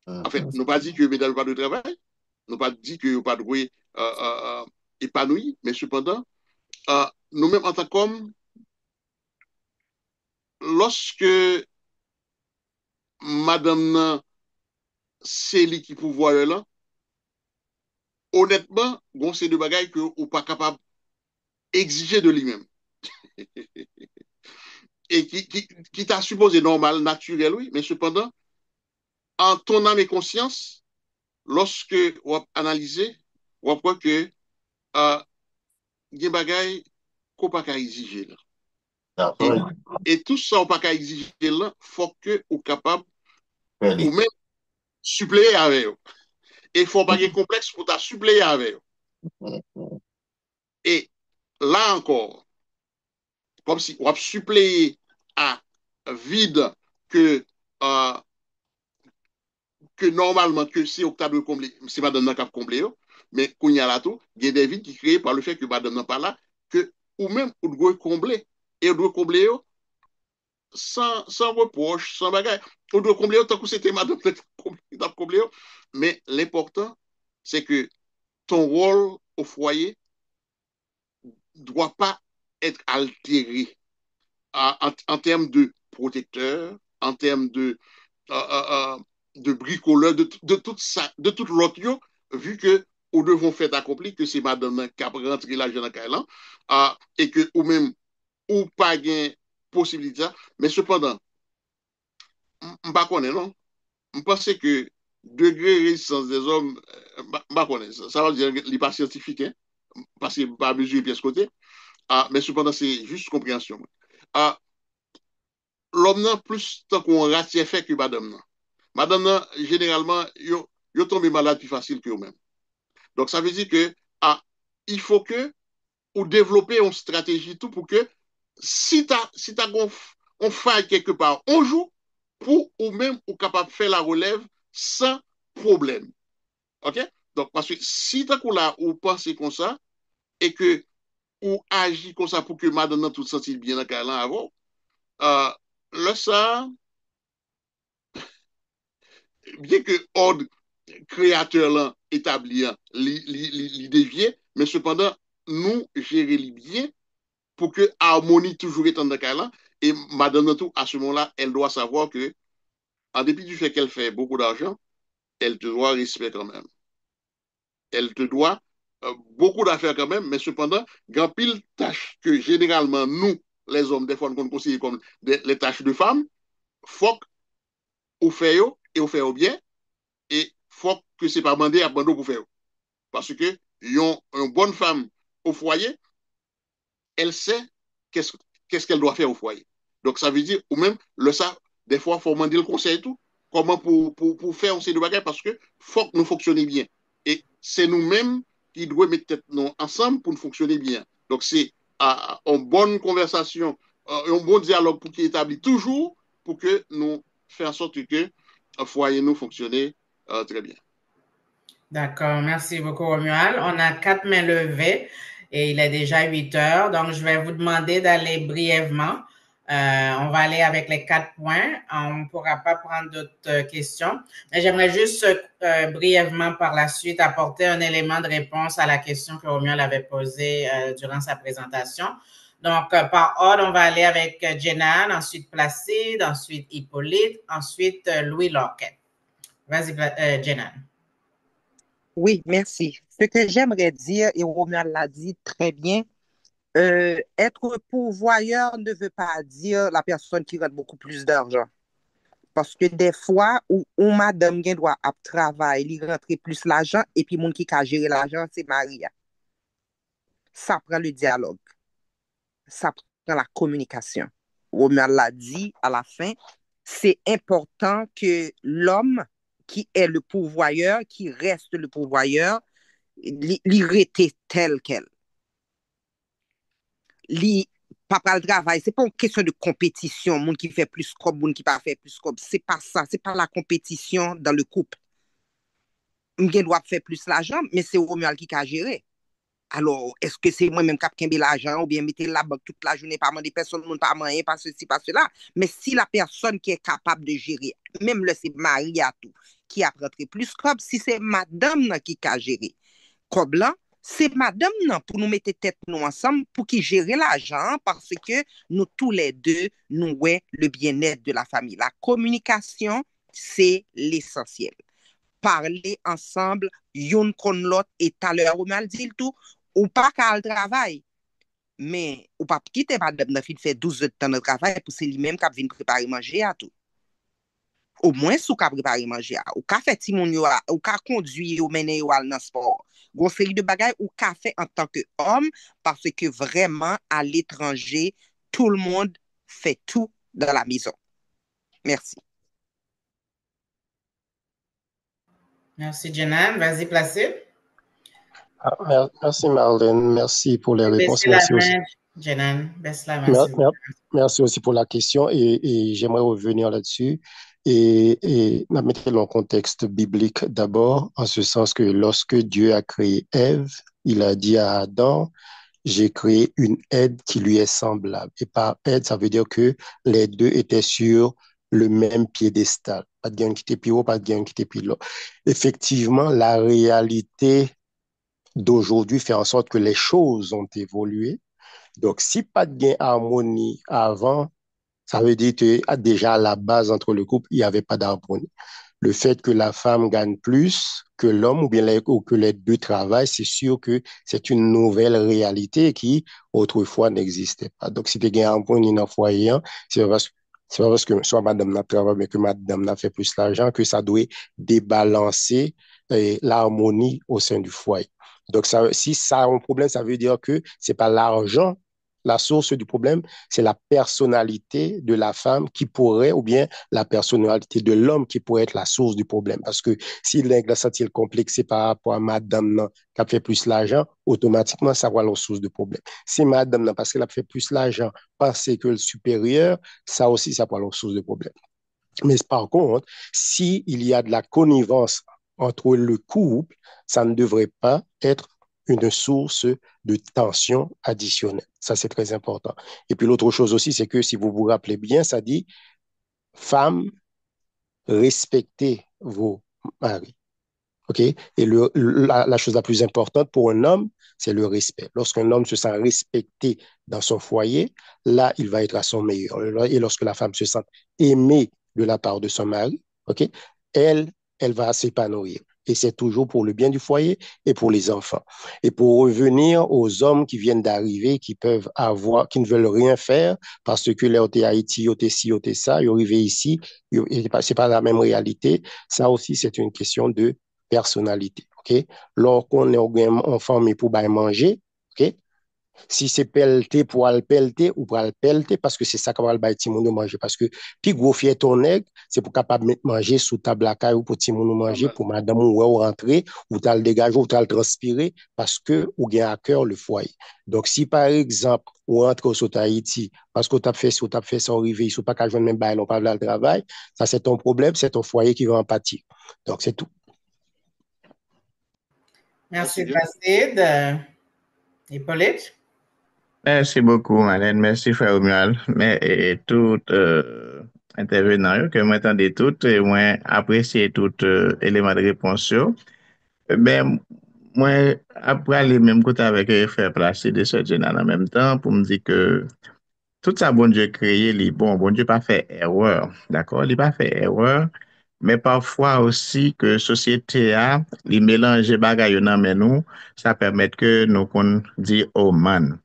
En fait, nous pas dit que mesdames pas de travail, nous pas dit que pas de épanoui, mais cependant, nous-mêmes en tant qu'hommes, lorsque madame nan, c'est lui qui pouvoir là, honnêtement, bon, c'est de bagaille que ou pas capable d'exiger de lui-même. Et qui t'a supposé normal, naturel, oui, mais cependant, en ton âme et conscience, lorsque on analyse, on voit que des bagailles qu'on pas qu'à exiger là. Et tout ça, on pas qu'à exiger là, faut que ou capable ou même suppléer avec eux. Et il faut pas qu'il complexe pour ta suppléer avec eux. Et là encore, comme si on a suppléé à vide que normalement que c'est octable comblé, c'est pas dans cap comblé, mais qu'on y a là tout, il y a des vides qui créés par le fait que madame n'a pas là, que ou même on doit combler et on doit combler sans reproche, sans bagage. On doit combler tant que c'était madame qui a comblé, mais l'important c'est que ton rôle au foyer doit pas être altéré en termes de protecteur, en termes de bricoleur, de tout ça, de tout l'autre, vu que nous devons faire accomplir que c'est madame qui a rentré l'argent dans Kailan, et que ou même ou pas gain possibilité, mais cependant, je ne pas non? Je pense que degré de résistance des hommes, ça veut dire qu'il n'est pas scientifique, hein, parce qu'il n'est pas mesuré pièce côté, mais cependant, c'est juste compréhension. L'homme n'a plus tant qu'on ratie fait que madame n'a. Madame n'a, généralement, yo tombe malade plus facile que eux-mêmes. Donc, ça veut dire que il faut que ou développer une stratégie tout pour que si t'as on faille quelque part, on joue pour ou même ou capable de faire la relève sans problème. OK? Donc, parce que si t'as là ou pensez comme ça et que ou agit comme ça pour que madame n'a tout senti bien dans le avant, là, ça, bien que ordre créateur là établi li dévier, mais cependant, nous gérer les bien pour que harmonie toujours est dans le cas là. Et madame tout, à ce moment-là, elle doit savoir que, en dépit du fait qu'elle fait beaucoup d'argent, elle te doit respect quand même. Elle te doit beaucoup d'affaires quand même, mais cependant, grand pile tâches que généralement nous, les hommes, des fois, nous considère comme les tâches de femmes, faut qu'on fait et on fait bien, et faut que c'est pas demandé à bando pour faire. Parce que une bonne femme au foyer, elle sait qu'est-ce qu'elle doit faire au foyer. Donc, ça veut dire, ou même, ça, des fois, il faut demander le conseil et tout, comment pour faire ces deux bagages, parce que faut que nous fonctionnions bien. Et c'est nous-mêmes qui devons mettre tête nous ensemble pour nous fonctionner bien. Donc, c'est une bonne conversation, un bon dialogue pour qu'il établit toujours pour que nous fassions en sorte que le foyer nous fonctionne très bien. D'accord, merci beaucoup Romuald. On a 4 mains levées et il est déjà 8 heures, donc je vais vous demander d'aller brièvement. On va aller avec les 4 points. On ne pourra pas prendre d'autres questions, mais j'aimerais juste brièvement par la suite apporter un élément de réponse à la question que Romuald avait posée durant sa présentation. Donc, par ordre, on va aller avec Jenan, ensuite Placide, ensuite Hippolyte, ensuite Louis Lorquet. Vas-y, Jenan. Oui, merci. Ce que j'aimerais dire, et Romuald l'a dit très bien, être pourvoyeur ne veut pas dire la personne qui gagne beaucoup plus d'argent. Parce que des fois, où madame doit travailler, il rentre plus l'argent, et puis mon qui a géré l'argent, c'est Maria. Ça prend le dialogue. Ça prend la communication. Romuald l'a dit à la fin, c'est important que l'homme qui est le pourvoyeur, qui reste le pourvoyeur, li rete tel quel. Li pas le travail, c'est pas une question de compétition, moun qui fait plus comme, moun qui pas fait plus comme, c'est pas ça, c'est pas la compétition dans le couple. M'gen doit faire plus l'argent, mais c'est Romuald qui a géré. Alors, est-ce que c'est moi-même qui ai l'argent ou bien mettre la banque toute la journée, pas demander personne, pas moyen, pas ceci, pas cela. Mais si la personne qui est capable de gérer, même là, c'est Marie à tout, qui a rentré plus comme, si c'est madame qui a géré, comme là, c'est madame non, pour nous mettre tête nous ensemble, pour qui gérer l'argent, parce que nous tous les deux, nous ouais le bien-être de la famille. La communication, c'est l'essentiel. Parler ensemble, yon kon l'autre, et tout à l'heure, ou mal dit le tout, ou pas qu'à le travail, mais ou pas quitter madame nan fin fait 12 heures de temps de travail pour c'est lui-même qui vient préparer manger à tout. Au moins, sou ka préparer manger, ou ka fait ti moun yo, ou ka conduire ou mener yo al nan sport. Gon série de bagay ou ka fait en tant que homme parce que vraiment à l'étranger, tout le monde fait tout dans la maison. Merci. Merci, Jenan. Vas-y, Placide. Merci Marlène, merci pour les réponses. Baissez la Merci aussi. main, Jenan. Baisse la main, s'il vous plaît. Merci aussi pour la question et j'aimerais revenir là-dessus et la mettre dans le contexte biblique d'abord, en ce sens que lorsque Dieu a créé Ève, il a dit à Adam, j'ai créé une aide qui lui est semblable. Et par aide, ça veut dire que les deux étaient sur le même piédestal. Pas de gain qui était plus haut, pas de gain qui était plus bas. Effectivement, la réalité d'aujourd'hui fait en sorte que les choses ont évolué. Donc, si pas de gain harmonie avant, ça veut dire que déjà à la base entre le couple, il n'y avait pas d'harmonie. Le fait que la femme gagne plus que l'homme ou que les deux travaillent, c'est sûr que c'est une nouvelle réalité qui autrefois n'existait pas. Donc, si tu gagnes harmonie dans le foyer, c'est pas parce que soit madame n'a travaillé, mais que madame n'a fait plus l'argent que ça doit débalancer l'harmonie au sein du foyer. Donc, si ça a un problème, ça veut dire que c'est pas l'argent la source du problème, c'est la personnalité de la femme qui pourrait, ou bien la personnalité de l'homme qui pourrait être la source du problème. Parce que si l'aigle a senti le complexé par rapport à madame qui a fait plus l'argent, automatiquement, ça va la source du problème. Si madame, parce qu'elle a fait plus l'argent, pense que le supérieur, ça aussi, ça va la source du problème. Mais par contre, s'il y a de la connivence entre le couple, ça ne devrait pas être une source de tension additionnelle. Ça, c'est très important. Et puis l'autre chose aussi, c'est que si vous vous rappelez bien, ça dit, femmes, respectez vos maris. OK? Et la chose la plus importante pour un homme, c'est le respect. Lorsqu'un homme se sent respecté dans son foyer, là, il va être à son meilleur. Et lorsque la femme se sent aimée de la part de son mari, OK? Elle va s'épanouir. Et c'est toujours pour le bien du foyer et pour les enfants. Et pour revenir aux hommes qui viennent d'arriver, qui ne veulent rien faire parce que là, au Haïti, au ci, au ça, ils arrivent ici, c'est pas la même réalité. Ça aussi, c'est une question de personnalité. OK? Lorsqu'on est en famille pour bien manger, OK? Si c'est pelleté pour le pelleter ou pour le pelleter, parce que c'est ça qu'on va le bailler monde manger. Parce que, puis gros fier ton aigle, c'est pour capable mettre manger sous table à caille ou pour monde manger, pour madame ou rentrer, ou t'as le dégager, ou t'as le transpirer, parce que, ou gain à cœur le foyer. Donc, si par exemple, ou rentre au Haïti, parce que tu as fait ça, arrivé, ils sont pas qu'à joindre même bail, on parle le travail, ça c'est ton problème, c'est ton foyer qui va en pâtir. Donc, c'est tout. Merci, Placide. Hippolyte? Merci beaucoup, Marlène. Merci, frère Romuald. Mais tout intervenant, que moi entendez tout, et moi apprécier tout élément de réponse. Ben, moi, après aller même côté avec frère Placide et sœur Jenna en même temps, pour me dire que tout ça, bon Dieu créé, bon Dieu pas fait erreur, d'accord? Il pas fait erreur, mais parfois aussi que société a, les mélange bagaille nan men nous, ça permet que nous qu'on dit oh man.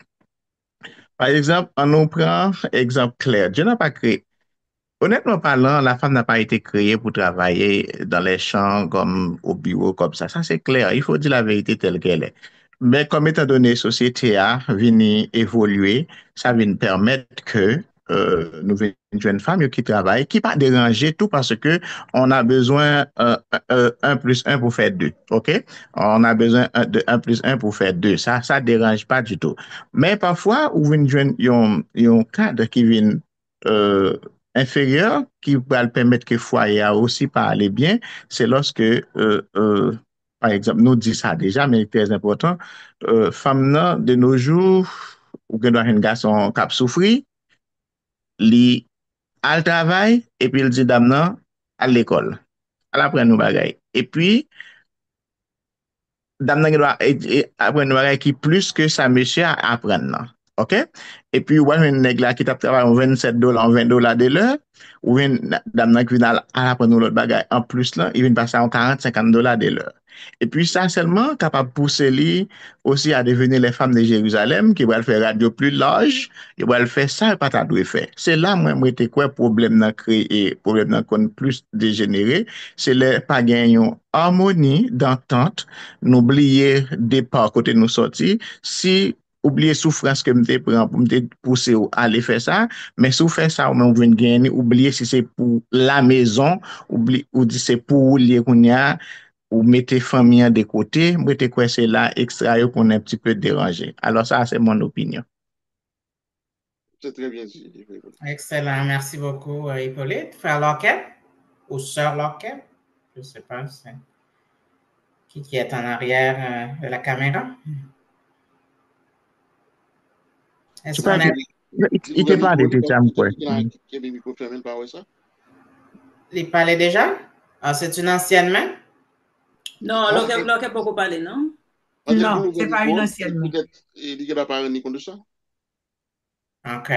Par exemple, on nous prend exemple clair. Dieu n'a pas créé. Honnêtement parlant, la femme n'a pas été créée pour travailler dans les champs comme au bureau comme ça. Ça, c'est clair. Il faut dire la vérité telle qu'elle est. Mais comme étant donné société a venu évoluer, ça vient permettre que nous venons une jeune femme qui travaille, qui pas déranger tout parce que on a besoin 1 plus 1 pour faire 2. OK? On a besoin de 1 plus 1 pour faire 2. Ça dérange pas du tout. Mais parfois, où une jeune, un cadre qui vient inférieur qui va le permettre que le foyer a aussi parler bien, c'est lorsque, par exemple, nous dit ça déjà, mais très important, femme de nos jours, ou que doit un garçon qui a souffri, li al travail, et puis il dit dame à l'école. Elle apprend nos bagailles. Et puis, dame nan doit apprendre qui plus que ça monsieur à apprendre. OK? Et puis, ou un nèg là qui t'a travaillé en $27, $20 de l'heure, ou une dame nan qui vient à apprendre l'autre bagage en plus là, il vient passer en $40-50 de l'heure. Et puis, ça seulement capable de pousser lui aussi à devenir les femmes de Jérusalem qui vont faire radio plus large, ils vont faire ça, pas ta doit faire. C'est là, moi, j'étais quoi, problème n'a créé, problème n'a qu'on plus dégénéré, c'est le pas gagner harmonie d'entente, n'oublier départ côté nous sorti, si oublier souffrance que m'te prend pour m'te pousser à aller faire ça, mais si vous faites ça, vous venez gagner, oublier si c'est pour la maison, oublier, ou dit c'est pour les qu'on y a, ou mettez famille de côté, mettez quoi c'est là, extra, qu'on est un petit peu dérangé. Alors ça, c'est mon opinion. C'est très bien dit. Excellent, merci beaucoup, Hippolyte. Frère Loquet ou Sœur Loquet, je ne sais pas qui est en arrière de la caméra. Est-ce qu'on a... Il te parle de ça, quoi. Il parlait déjà? Ah, c'est une ancienne main? Non, Loquet peut pas parler, non? Non, c'est pas une ancienne main. Il n'a pas ni compte de ça. OK.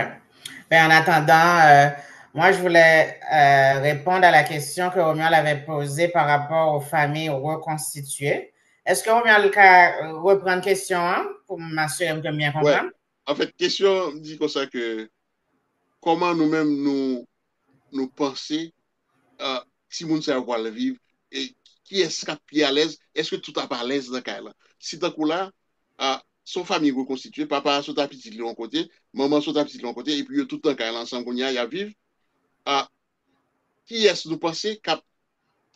Ben, en attendant, moi, je voulais répondre à la question que Romuald avait posée par rapport aux familles reconstituées. Est-ce que Romuald peut reprendre question pour m'assurer que je bien comprendre? Ouais. En fait, question dit comme ça que comment nous-mêmes nous penser si moun sa va le vivre et qui est-ce qui est à l'aise? Est-ce que tout est à l'aise dans le cas là? Si d'un coup là, son famille reconstituée, papa sont à petit de l'autre côté, maman sont à petit de l'autre côté, et puis tout le temps ensemble qu'on y a vivre, qui est-ce nous penser qui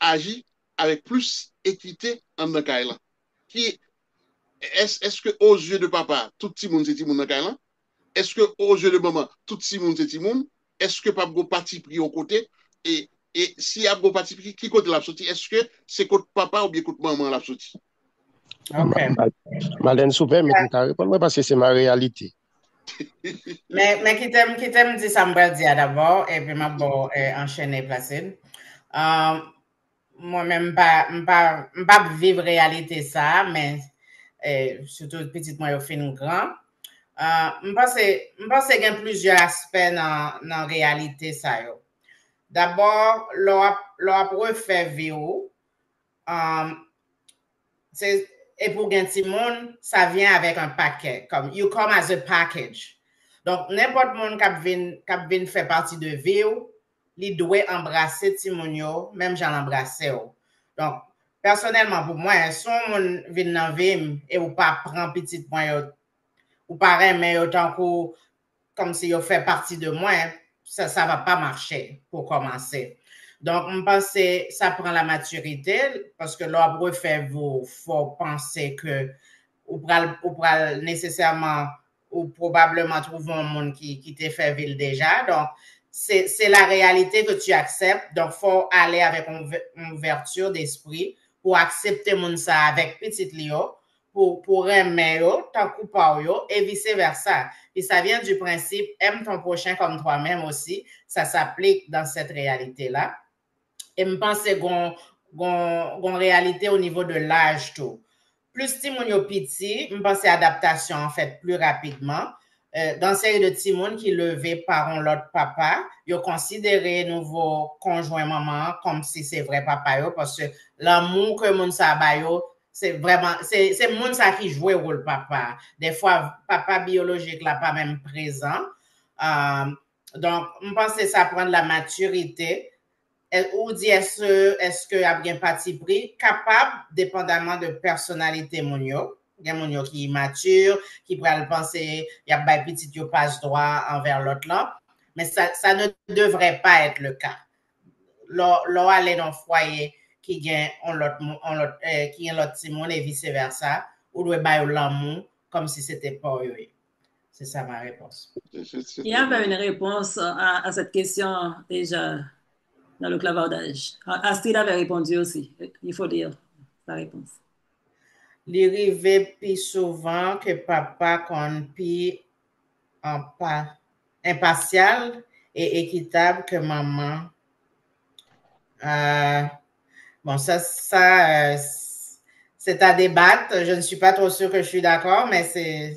agit avec plus équité en dans cas là? Qui est-ce que aux yeux de papa, tout le monde c'est tout le monde dans cas là? Est-ce que aux yeux de maman, tout le monde c'est tout le monde? Est-ce que papa go parti pris au côté et si y a go parti pris, qui côté l'a sorti? Est-ce que c'est côté papa ou bien côté maman l'a sorti? OK. Malène Soupé, mais tu as répondu parce que c'est ma réalité. mais qui t'aime dit ça me dire d'abord et puis m'a bon enchaîner Placide. Moi-même pas vivre réalité ça, mais surtout petite moi au fin grand. Je pense qu'il y a plusieurs aspects dans réalité ça yo. D'abord, l'on refait vidéo. Et pour gagner monde, ça vient avec un paquet. Comme you come as a package. Donc, n'importe monde qui vient faire partie de vidéo, il doit embrasser Timonio, même j'en embrasser. Donc, personnellement, pour moi, si on vient dans vie et ou pas prend petit point, ou pareil, mais autant que comme si on fait partie de moi, ça va pas marcher pour commencer. Donc, je pense que ça prend la maturité parce que l'obre fait vous, faut penser que ou pral nécessairement ou probablement trouver un monde qui te fait ville déjà. Donc, c'est la réalité que tu acceptes. Donc, faut aller avec une ouverture d'esprit pour accepter mon ça avec petite Lio, pour aimer tant coup par yo et vice versa. Et ça vient du principe aime ton prochain comme toi-même aussi. Ça s'applique dans cette réalité-là. Et je pense que gon réalité au niveau de l'âge tout. Plus Timon yo petit, je pense que adaptation en fait plus rapidement. Dans série de Timon qui levé par un l'autre papa, yo considéré nouveau conjoint maman comme si c'est vrai papa yo parce que l'amour que moun sa ba yo c'est vraiment c'est moun sa qui joue rôle papa. Des fois papa biologique là pas même présent. Donc je pense que ça prend de la maturité. Ou dit est-ce que a bien parti pris capable dépendamment de personnalité monio monio qui est mature qui pourrait penser il y a pas petit yo passe droit envers l'autre là mais ça ne devrait pas être le cas l'on aller dans foyer qui gagne qui est l'autre Simon et vice versa ou doit bailler l'amour comme si c'était pas eux. C'est ça ma réponse. Il y avait une réponse à cette question déjà dans le clavardage. Astrid avait répondu aussi. Il faut dire sa réponse. Il arrive plus souvent que papa qu'on plus impartial et équitable que maman. Bon, ça c'est à débattre. Je ne suis pas trop sûre que je suis d'accord, mais c'est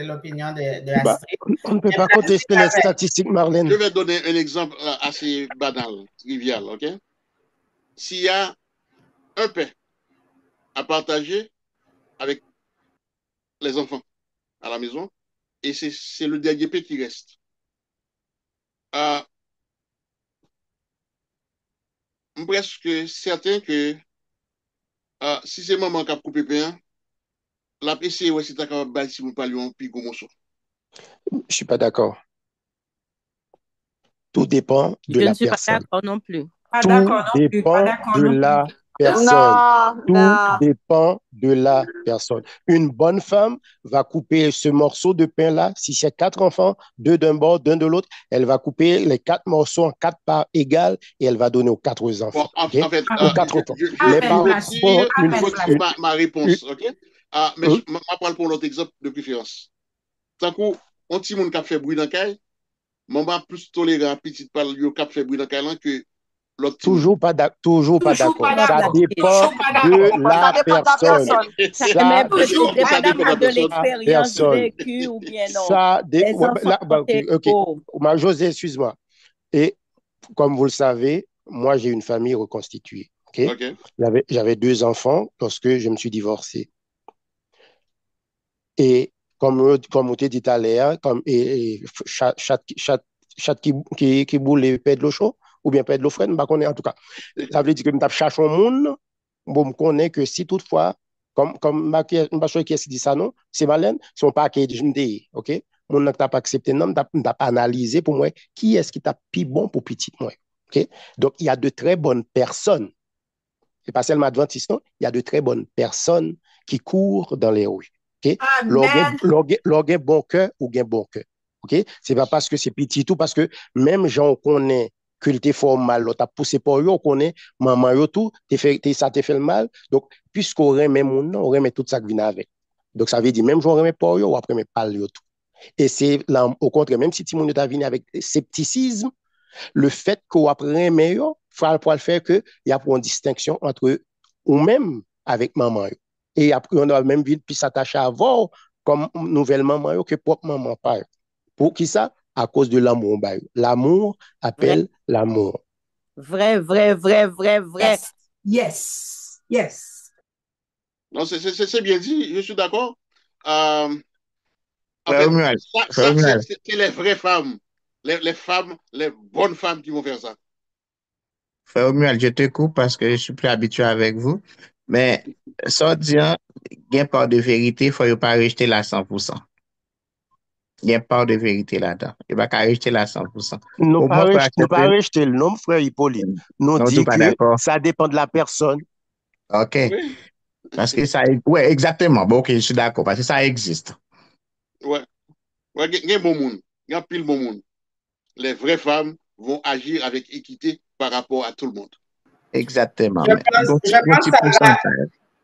l'opinion de Bah, Astrid. on ne peut pas contester les statistiques, Marlène. Je vais donner un exemple assez banal, trivial, OK? S'il y a un pain à partager avec les enfants à la maison, et c'est le dernier pain qui reste. Je suis presque certain que si c'est maman qui a coupé pain, la PC, ouais, c'est capable de si vous parlez un plus gros morceau. Je suis pas d'accord. Tout dépend de Je la ne suis pas personne. d'accord non plus. Pas Tout d'accord non plus. dépend Pas d'accord de non plus. la personne. Non, Tout non. dépend de la personne. Une bonne femme va couper ce morceau de pain-là. Si c'est 4 enfants, 2 d'un bord, 2 de l'autre, elle va couper les 4 morceaux en 4 parts égales et elle va donner aux 4 enfants. Bon, Okay? en fait, Aux 4 enfants. je retire Une ma réponse, OK? Mais je vais prendre pour l'autre exemple de préférence. Tant qu'on un petit monde qui a fait bruit dans la caille, maman plus tolérant petite parle yo qui a fait bruit dans la caille que l'autre petit monde. Toujours pas d'accord. Ça dépend de la personne. Mais peut-être dépendamment de l'expérience vécue ou bien non. Ça Les enfants OK. José, excuse-moi. Et comme vous le savez, moi, j'ai une famille reconstituée. OK? J'avais 2 enfants lorsque je me suis divorcé. Et comme on t'a dit tout à l'heure, chat qui boule et perd de l'eau chaude, ou bien perd de l'eau froide, en tout cas. Ça veut dire que nous cherchons un monde, bon, on connaît que si toutefois, comme ma qui dit ça, non, c'est Marlène, si on pas qui dit, OK? Mon n'a pas accepté, non, n'a pas analysé pour moi qui est-ce qui t'a plus bon pour petit moi. OK? Donc, il y a de très bonnes personnes. C'est pas seulement adventiste, non? Il y a de très bonnes personnes qui courent dans les rues. OK? L'orgue bon cœur ou gain bon cœur. OK? C'est pas parce que c'est petit tout, parce que même gens connaît que t'es fort mal, t'as poussé pour eux, on connaît maman yo tout, ça te fait le mal. Donc, puisqu'on remet mon nom, on remet tout ça qui vient avec. Donc, ça veut dire, même j'en remets pour eux, ou après, mais pas yo tout. Et c'est là, au contraire, même si Timon t'a venu avec scepticisme, le fait qu'on après remet yo, pour le faire que il y a une distinction entre ou même avec maman yo. Et après, on a même vu puis s'attacher à voir comme nouvelle maman yo que propre maman pas. Pour qui ça? À cause de l'amour. L'amour appelle l'amour. Vrai. Yes. Non, c'est bien dit, je suis d'accord. En Ouais, fait, ça, c'est les vraies femmes, les femmes, les bonnes femmes qui vont faire ça. Frère Romuald, je te coupe parce que je suis plus habitué avec vous. Mais sans dire, il y a une part de vérité, il ne faut pas rejeter la 100%. Il y a une part de vérité là-dedans. Il ne faut pas rejeter la 100%. Nous pas rejeter le nom, frère Hippolyte. Nous dit que ça dépend de la personne. OK. Oui. Parce que ça... Oui, exactement. Bon, OK, je suis d'accord. Parce que ça existe. Ouais. Il y a bon monde. Il y a pile bon monde. Les vraies femmes vont agir avec équité par rapport à tout le monde. Exactement. Je pense que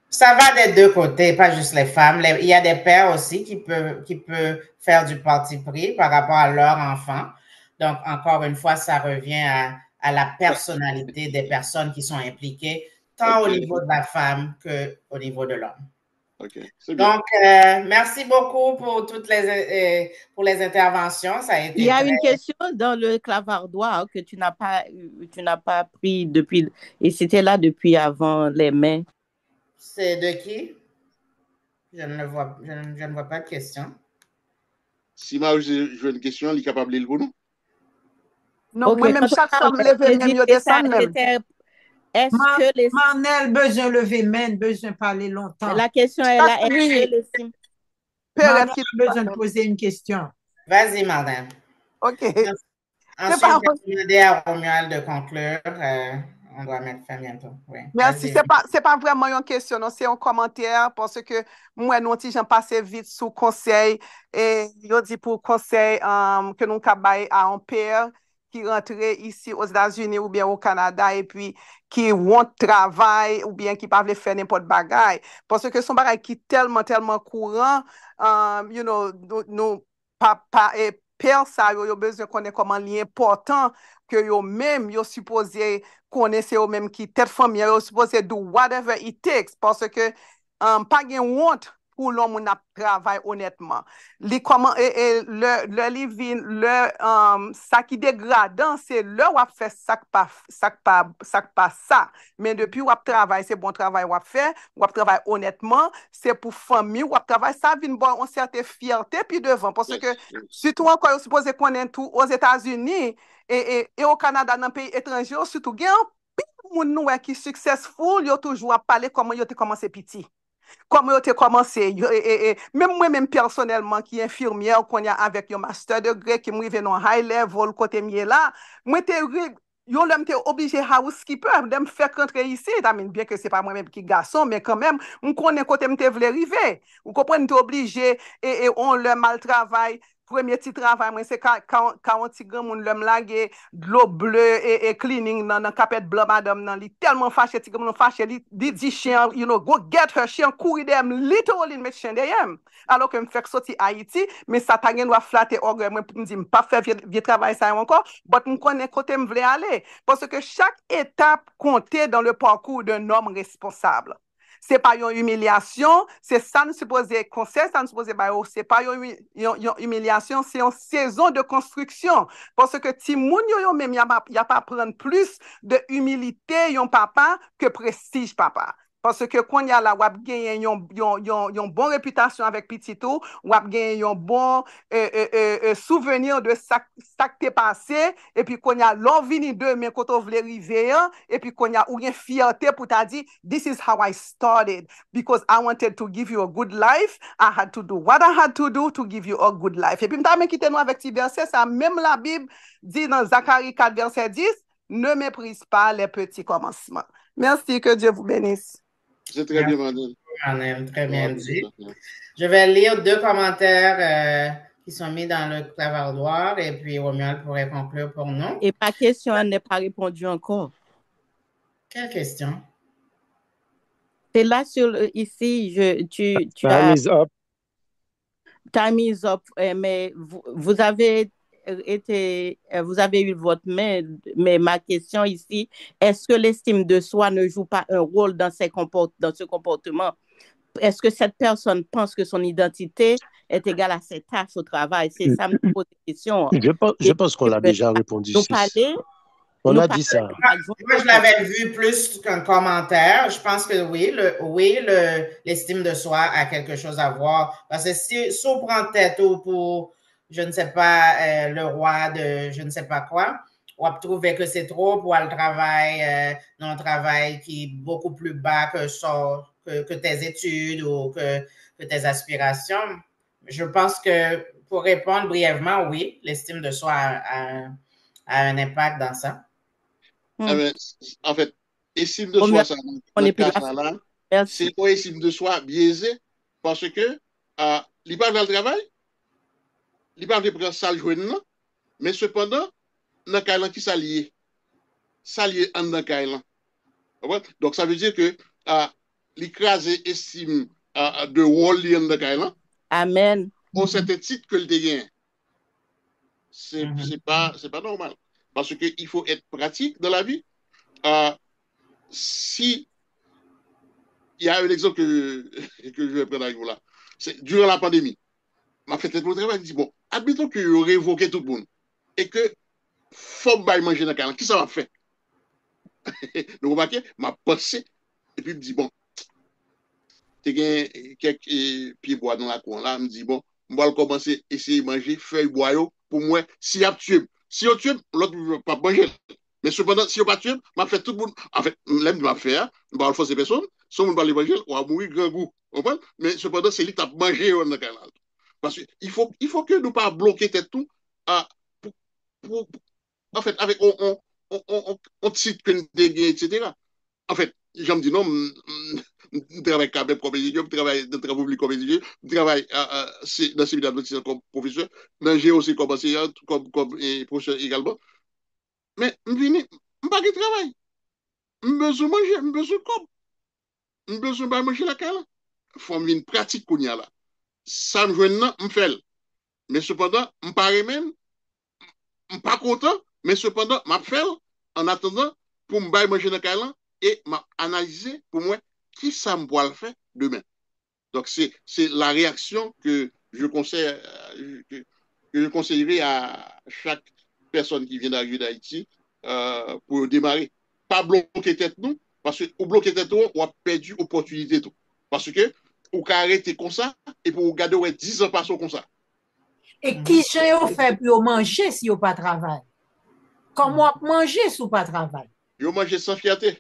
ça va des deux côtés, pas juste les femmes. Il y a des pères aussi qui peuvent faire du parti pris par rapport à leur enfant. Donc, encore une fois, ça revient à la personnalité des personnes qui sont impliquées, tant au niveau de la femme qu'au niveau de l'homme. Donc, merci beaucoup pour toutes les interventions. Ça a été Il y a une question dans le clavardoir que tu n'as pas pris depuis, et c'était là depuis avant les mains. C'est de qui? Je ne vois pas de question. Si moi je veux une question, il est capable de le voir, non? Non, moi-même, chaque fois que je lève même, je descends même. Est-ce que les... Marnel, besoin lever main, besoin parler longtemps. La question est là, est-ce que les... Marnel a besoin de poser une question. Vas-y, Marnel. OK. Ensuite, je vais demander à Romuald de conclure. On doit mettre fin bientôt. Oui. Merci. C'est pas vraiment une question, c'est un commentaire parce que moi, nous, j'en passé vite sous conseil et je dis pour conseil que nous avons à un père qui rentrait ici aux États-Unis ou bien au Canada et puis qui want travail ou bien qui ne faire n'importe bagaille. Parce que son bagaille qui est tellement courant, nous, papa et père ça yo besoin connaître comment li important que yo même yo supposé connaître yo même qui tête famille yo supposé do whatever it takes parce que pas gen honte pour l'homme n'a travail honnêtement. Li comment le living le ça qui dégradant c'est le ou fait ça pas ça mais depuis ou travail c'est bon travail ou fait ou travail honnêtement c'est pour famille ou travail ça vient bon une certaine fierté puis devant parce que surtout encore supposé connaître tout aux États-Unis et au Canada dans pays étranger surtout gen moun nou qui successful yo toujours à parler comment yo te commencé petit. Comment tu as commencé, même moi-même personnellement, qui est infirmière, qu'on y a avec un master degré, qui m'arrive dans high level, côté mieux là, moi, yo l'homme t'es obligé housekeeper de me faire rentrer ici. Bien que c'est pas moi-même qui garçon, mais quand même, on connaît côté m'te vle river. Vous comprenez, t'es obligé et on le mal travail. Premier petit travail, moi, c'est quand on petit grand monde l'homme lagué de l'eau bleue et cleaning dans capette blanc madame nan li tellement fâché petit grand fâché li dit chien you know go get her chien courir dem literally met chien derrière alors que me fait sorti Haïti mais ça t'a doit flatter orgueil moi pour me dire pas faire vieux travail ça encore but me connaît côté me vle aller parce que chaque étape comptait dans le parcours d'un homme responsable. C'est pas une humiliation, c'est ça nous supposé conseil, ça nous supposé c'est pas une humiliation, c'est une saison de construction parce que Timoun yo même y a pas prendre plus de humilité yon papa que prestige papa. Parce que quand y a la wap gen yon bon réputation avec Petito, wap gen yon bon souvenir de ça qui passé et puis quand y a l'envie de mais quand on vle river et puis quand y a ou une fierté pour t'a dit this is how I started because I wanted to give you a good life, I had to do what I had to do to give you a good life. Et puis m'ta men quitter nous avec petit verset ça même la Bible dit dans Zacharie 4 verset 10 ne méprise pas les petits commencements. Merci, que Dieu vous bénisse. C'est très bien, madame. Très bien dit. Je vais lire 2 commentaires qui sont mis dans le clavardoir et puis Romuald pourrait conclure pour nous. Et ma question n'est pas répondue encore. Quelle question? C'est là ici, Time is up. Time is up, mais vous avez eu votre main, mais ma question ici, est-ce que l'estime de soi ne joue pas un rôle dans ce comportement? Est-ce que cette personne pense que son identité est égale à ses tâches au travail? C'est ça me pose la question. Je pense qu'on l'a déjà répondu. On a dit ça. Moi, je l'avais vu plus qu'un commentaire. Je pense que oui, l'estime de soi a quelque chose à voir. Parce que si on prend tête pour je ne sais pas, le roi de je ne sais pas quoi, on va trouver que c'est trop pour le travail, un travail qui est beaucoup plus bas que tes études ou que tes aspirations. Je pense que pour répondre brièvement, oui, l'estime de soi a un impact dans ça. En fait, estime de soi, c'est quoi estime de soi biaisé parce que il parle dans le travail, il parle de prendre ça le joindre, mais cependant, dans Kailan qui s'allie en dans Kailan. Donc ça veut dire que l'écraser estime de rôle en dans Kailan. Amen. Pour cet titre que le dégain. C'est pas normal. Parce qu'il faut être pratique dans la vie. Si il y a un exemple que je vais prendre avec vous là, c'est durant la pandémie. M'a fait mon travail, dit bon, admettons que vous révoquez tout le monde et que faut pas manger dans le canal, qui ça va faire? Vous remarquez, m'a pensé et puis me dit bon, tu as quelques pieds bois dans la cour là, me dit bon, on va commencer à essayer de manger feuille bois pour moi si on tue. Si on tue, l'autre ne va pas manger. Mais cependant, si on pas tuer, m'a fait tout le monde. En fait, l'aime m'a faire, on va forcer personne, si on va aller manger, on va mourir grand goût. Mais cependant, c'est lui qui a mangé dans le canal. Parce qu'il faut que nous ne pas bloquer tout en fait, avec on cite que nous etc. En fait, j'aime dire non, je travaille quand même comme étudiant, je travaille dans le travail public comme étudiant, je travaille dans le séminaire d'administration comme professeur, dans le GOC comme enseignant, comme professeur également. Mais je ne pas de travail. Je besoin de manger, je besoin de comme. Je besoin de manger la cale. Il faut une pratique qu'on y a là. Ça me joue là, je fais. mais cependant, je ne suis même pas content, mais cependant, je fais en attendant pour me manger dans le et analyser pour moi qui ça me doit le faire demain. Donc, c'est la réaction que je conseille, que je conseillerais à chaque personne qui vient d'arriver d'Haïti pour démarrer. Pas bloquer tête nous, parce que ou bloquer tête nous, on a perdu l'opportunité tout. Parce que ou ka arrêter comme ça et pour garder 10 ans passer comme ça. Et qui j'ai fait pour manger si vous pas travail? Comment manger si vous pas travail? Vous manger sans fierté.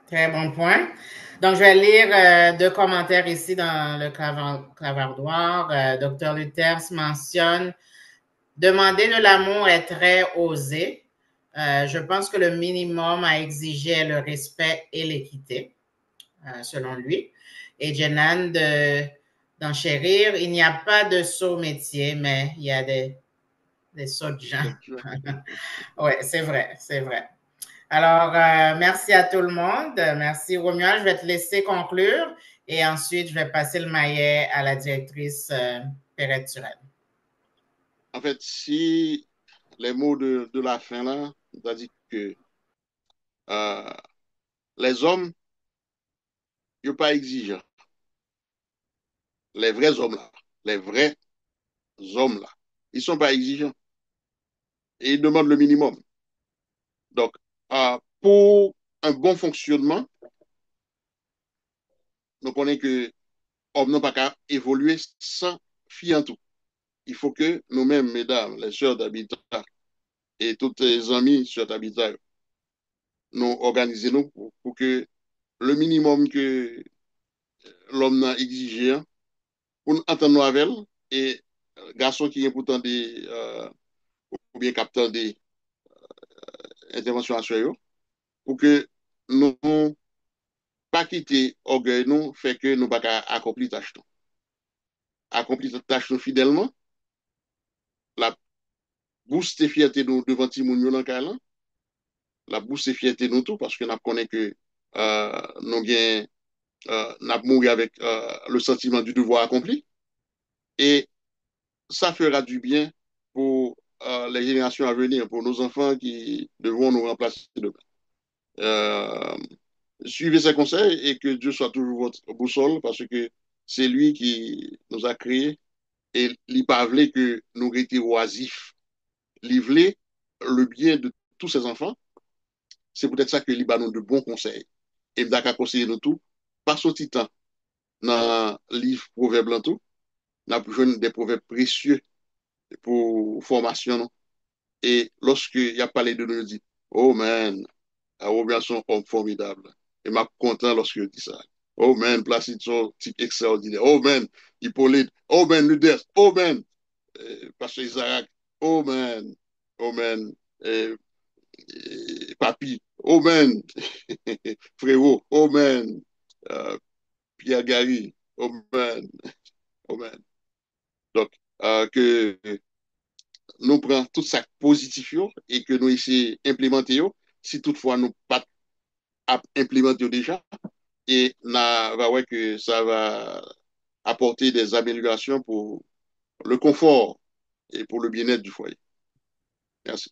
Très bon point. Donc, je vais lire 2 commentaires ici dans le clavardoir. Dr. Luthers mentionne « Demander de l'amour est très osé. Je pense que le minimum à exiger est le respect et l'équité, selon lui. » Et Jenan d'enchérir « Il n'y a pas de sot métier, mais il y a des sots gens. » Oui, c'est vrai, c'est vrai. Alors, merci à tout le monde. Merci, Romuald. Je vais te laisser conclure et ensuite, je vais passer le maillet à la directrice Perret-Turenne. En fait, si les mots de la fin là, on a dit que les hommes, ils ne sont pas exigeants. Les vrais hommes là, les vrais hommes là, ils ne sont pas exigeants. Et ils demandent le minimum. Donc, pour un bon fonctionnement, nous connaissons que l'homme n'a pas qu'à évoluer sans fier en tout. Il faut que nous-mêmes, mesdames, les sœurs d'habitat et toutes les amis sœurs d'habitat, nous organisons pour que le minimum que l'homme a exigé, pour nous entendre avec elle, et garçon qui est pourtant des, ou bien capteur des interventions à soi, pour que nous pas quitter orgueil nous fait que nous pas accomplir tâche nous. Accomplir tâche nous fidèlement, la booster fierté nous devant Timoun dans Kalan, la booster fierté nous tout parce que nous connaissons que nous gain n'a mouru avec le sentiment du devoir accompli et ça fera du bien pour les générations à venir, pour nos enfants qui devront nous remplacer demain. Suivez ses conseils et que Dieu soit toujours votre boussole parce que c'est lui qui nous a créés et il pas voulu que nous étions oisifs. Il voulait le bien de tous ses enfants. C'est peut-être ça que il nous de bons conseils. Et il a conseillé nous tout. Pas sorti temps dans le livre Proverbes en tout. Nous avons des proverbes précieux pour formation. Non? Et lorsqu'il a parlé de nous, il dit, oh man, Robinson, homme formidable. Et m'a content lorsqu'il dit ça. Oh man, Placide, son type extraordinaire. Oh man, Hippolyte. Oh man, Ludes. Oh man, Pasteur Isaac. Oh man, oh man, Papi. Oh man, Frérot. Oh man, Pierre Gary. Oh man, oh man. Donc, que nous prenons tout ça positif et que nous essayons d'implémenter. Si toutefois nous pas implémenter déjà, et va voir que ça va apporter des améliorations pour le confort et pour le bien-être du foyer. Merci.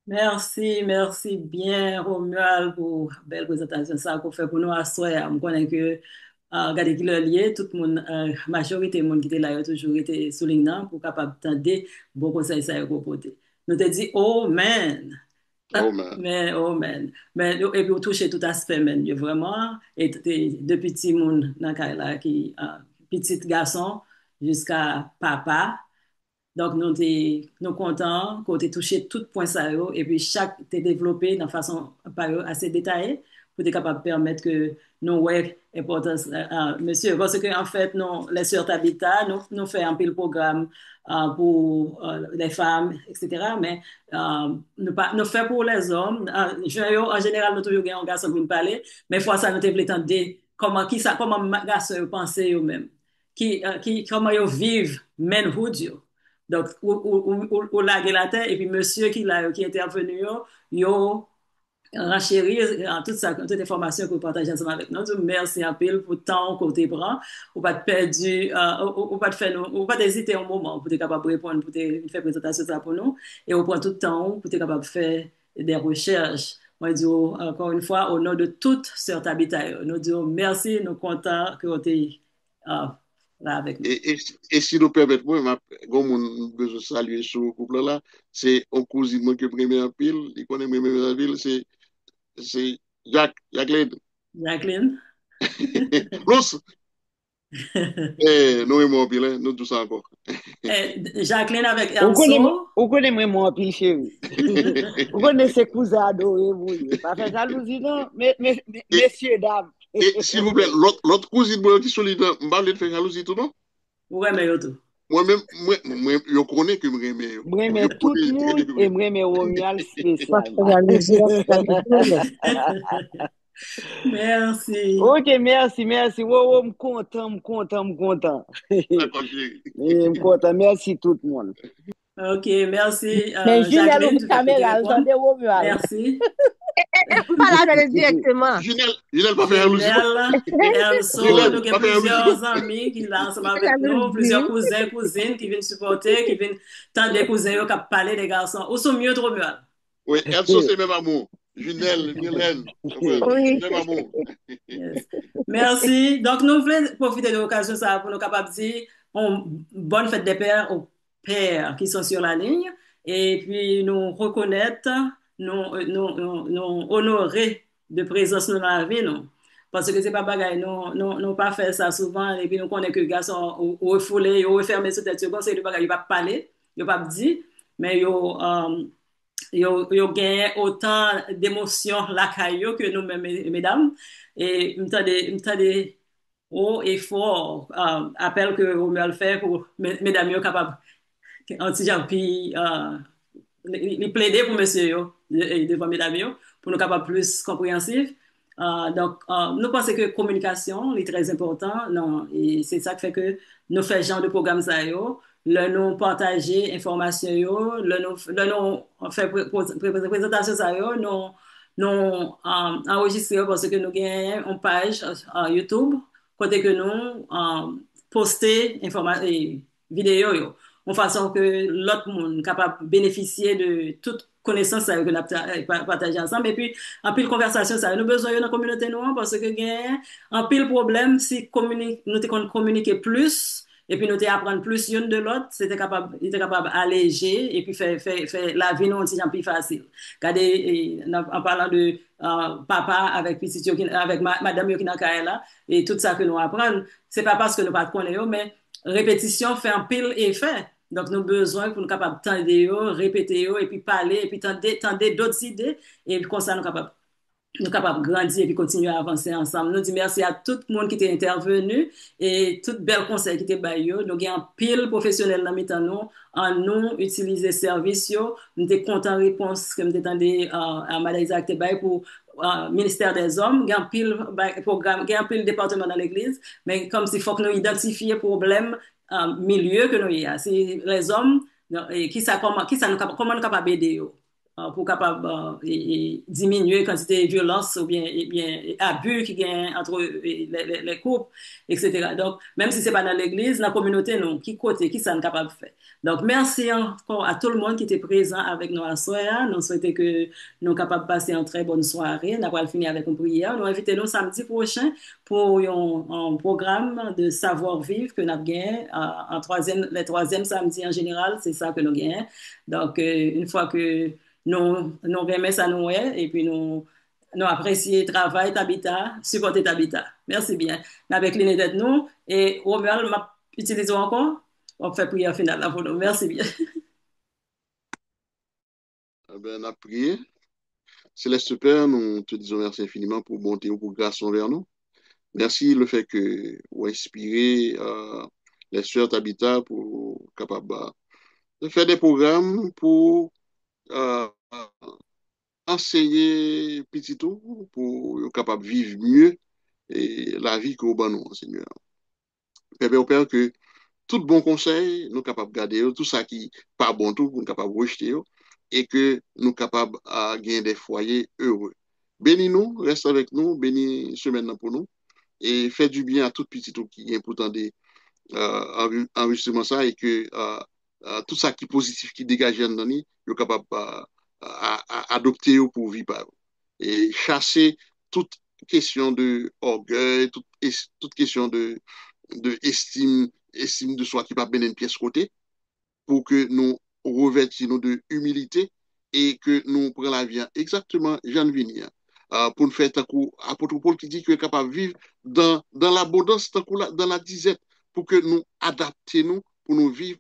Merci bien, Romuald, pour la belle présentation ça qu'on fait pour nous à soir. Je connais que, regardez qui le lié, tout le monde, majorité de monde qui était là, a toujours été soulignant pour capable d'entendre bon conseil ça qu'on porter. Nous te dit, oh man, Oh man. mais, oh man. Mais, et puis, on touche tout aspect, man, vraiment. Et de petits monde dans là qui, petit garçon jusqu'à papa. Donc, nous sommes contents qu'on ait touché tout point ça, et puis chaque t'est développé de façon assez détaillée pour être capable de permettre que nous ouais importance monsieur parce que en fait nous les sœurs d'habitat nous fait un peu le programme pour les femmes etc. mais nous fait pour les hommes en général nous toujours un garçon pour nous parler mais fois ça nous devons entendre comment garçon penser eux-mêmes comment ils vivent manhood yo. Donc, ou laguer la terre, et puis monsieur qui est intervenu, yo renchérir en toute information que vous partagez ensemble avec nous. Merci un peu pour le temps que vous prend. Vous pas perdu, ou pas faire ou pas hésiter un moment pour être capable de répondre, pour faire présentation ça pour nous. Et vous prend tout le temps pour être capable de faire des recherches. Moi, je dis encore une fois, au nom de toute Sœur Tabitha, nous disons merci, nous sommes contents que vous êtes là avec nous. Et si nous permettez, moi, comme besoin de saluer ce couple-là, c'est un cousin qui est en pile, il connaît mes en pile, c'est Jacqueline. Jacqueline. Plus, nous aimons pile, nous tous encore. Jacqueline avec Elso. Vous connaissez moi en pile, chérie. Vous connaissez ses cousins adorés, vous. Pas faire jalousie, non? Messieurs, dames. Et s'il vous plaît, l'autre cousine qui est solide, je ne vais pas faire jalousie tout, non? Oui, mais tout. Moi-même, je connais que je m'aime. Je m'aime tout le monde et je m'aime Romuald spécial. Merci. Ok, merci. Oh, je suis content. Je suis content. Merci tout le monde. Ok, merci. Mais Junelle, vous caméra, attendez Romuald. Merci. Pas directement. Junelle pas faire jalousie. Nous avons plusieurs amis qui sont ensemble avec nous, plusieurs cousins, cousines qui viennent supporter, qui viennent tant des cousins qui parlent des garçons. Où sont mieux de Romuald? Oui, Elso, c'est même amour. Junelle, Mylène, même amour. Yes. Merci. Donc, nous voulons profiter de l'occasion pour nous capables de dire bonne fête des pères aux pères qui sont sur la ligne et puis nous reconnaître, nous honorer de présence dans la vie, non? Parce que c'est pas bagaille, nous pas fait ça souvent et puis nous connaissons que les garçons ou refoulés, ou refermés sur tête, c'est le bagaille, ils pas parler, ils pas dire, mais ils gagnent autant d'émotions la caillou que nous-mêmes, mesdames, et m'tendez haut et fort appel que Romuald fait pour mesdames yo capables anti-jampi les plaider pour monsieur devant mesdames yo pour nous capables plus compréhensifs. Donc nous pensons que communication est très important, non, et c'est ça qui fait que nous faisons genre de programme ça yo, le nous partager information yo, le nous fait présentation ça yo, nous enregistrer parce que nous gagnons une page YouTube côté que nous poster information vidéo yo en façon que l'autre monde capable bénéficier de toute connaissance que nous avons partagé ensemble et puis en pile conversation ça nous besoin dans la communauté nous parce que gagne en pile problème si nous te communiquer plus et puis nous te apprendre plus une de l'autre il était capable alléger et puis faire la vie nous un petit peu plus facile. Regardez en parlant de papa avec petit avec madame yo qui dans là et tout ça que nous apprenons c'est pas parce que nous pas connaissons mais répétition fait un pile effet. Donc, nous avons besoin pour nous capables de répéter et puis parler et puis tenter d'autres idées et puis comme ça nous capables de grandir et puis continuer à avancer ensemble. Nous disons merci à tout le monde qui était intervenu et tout bel conseil qui était baillé. Nous avons un pile professionnel dans le nous en nous utiliser services. Nous sommes contents de réponse que nous avons à Mme Isaac Tebaye pour ministère des Hommes, il y a un pile programme, il y a un pile département dans l'église, mais comme s'il faut que nous identifions les problèmes milieu que nous y a. C'est les hommes comment nous capable d'aider pour capable diminuer la quantité de violence ou bien abus qui gagne entre les couples, etc. Donc, même si ce n'est pas dans l'église, dans la communauté, non, qui ça nous capable de faire. Donc, merci encore à tout le monde qui était présent avec nous à soir. Nous souhaitons que nous soyons capables de passer une très bonne soirée. Nous allons finir avec une prière. Nous invitons nous samedi prochain pour un programme de savoir-vivre que nous avons gagné. Les troisièmes samedis en général, c'est ça que nous gagnons. Donc, une fois que nous remettons ça nous et puis nous apprécions le travail Tabitha, supporter Tabitha. Merci bien. Avec l'inédite nous et Romuald m'a utilisé encore. On fait prière finale là pour nous. Merci bien. On a prié. Céleste Père, nous te disons merci infiniment pour bonté ou pour grâce envers nous. Merci le fait que vous inspirez les sœurs Tabitha pour capable de faire des programmes pour enseigner petit tout pour être capable de vivre mieux et la vie que vous nous, Seigneur. Père, que tout bon conseil, nous sommes capables de garder tout ça qui n'est pas bon tout, nous sommes capables de rejeter et que nous sommes capables de gagner des foyers heureux. Bénis-nous, reste avec nous, bénis semaine pour nous, et fais du bien à tout petit tout qui est important de enregistrement ça, et que tout ça qui est positif, qui dégage en nous, est capable d'adopter pour vivre. Et chasser toute question de orgueil, toute question de estime de soi qui va bien une pièce côté, pour que nous revêtions de humilité et que nous prenions la vie exactement Jean Vigny, pour nous faire un coup, apôtre Paul qui dit qu'il est capable de vivre dans l'abondance, dans la disette, pour que nous adaptions pour nous vivre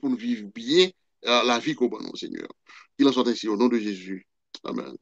bien la vie qu'on a, Seigneur. Qu'il en soit ainsi au nom de Jésus. Amen.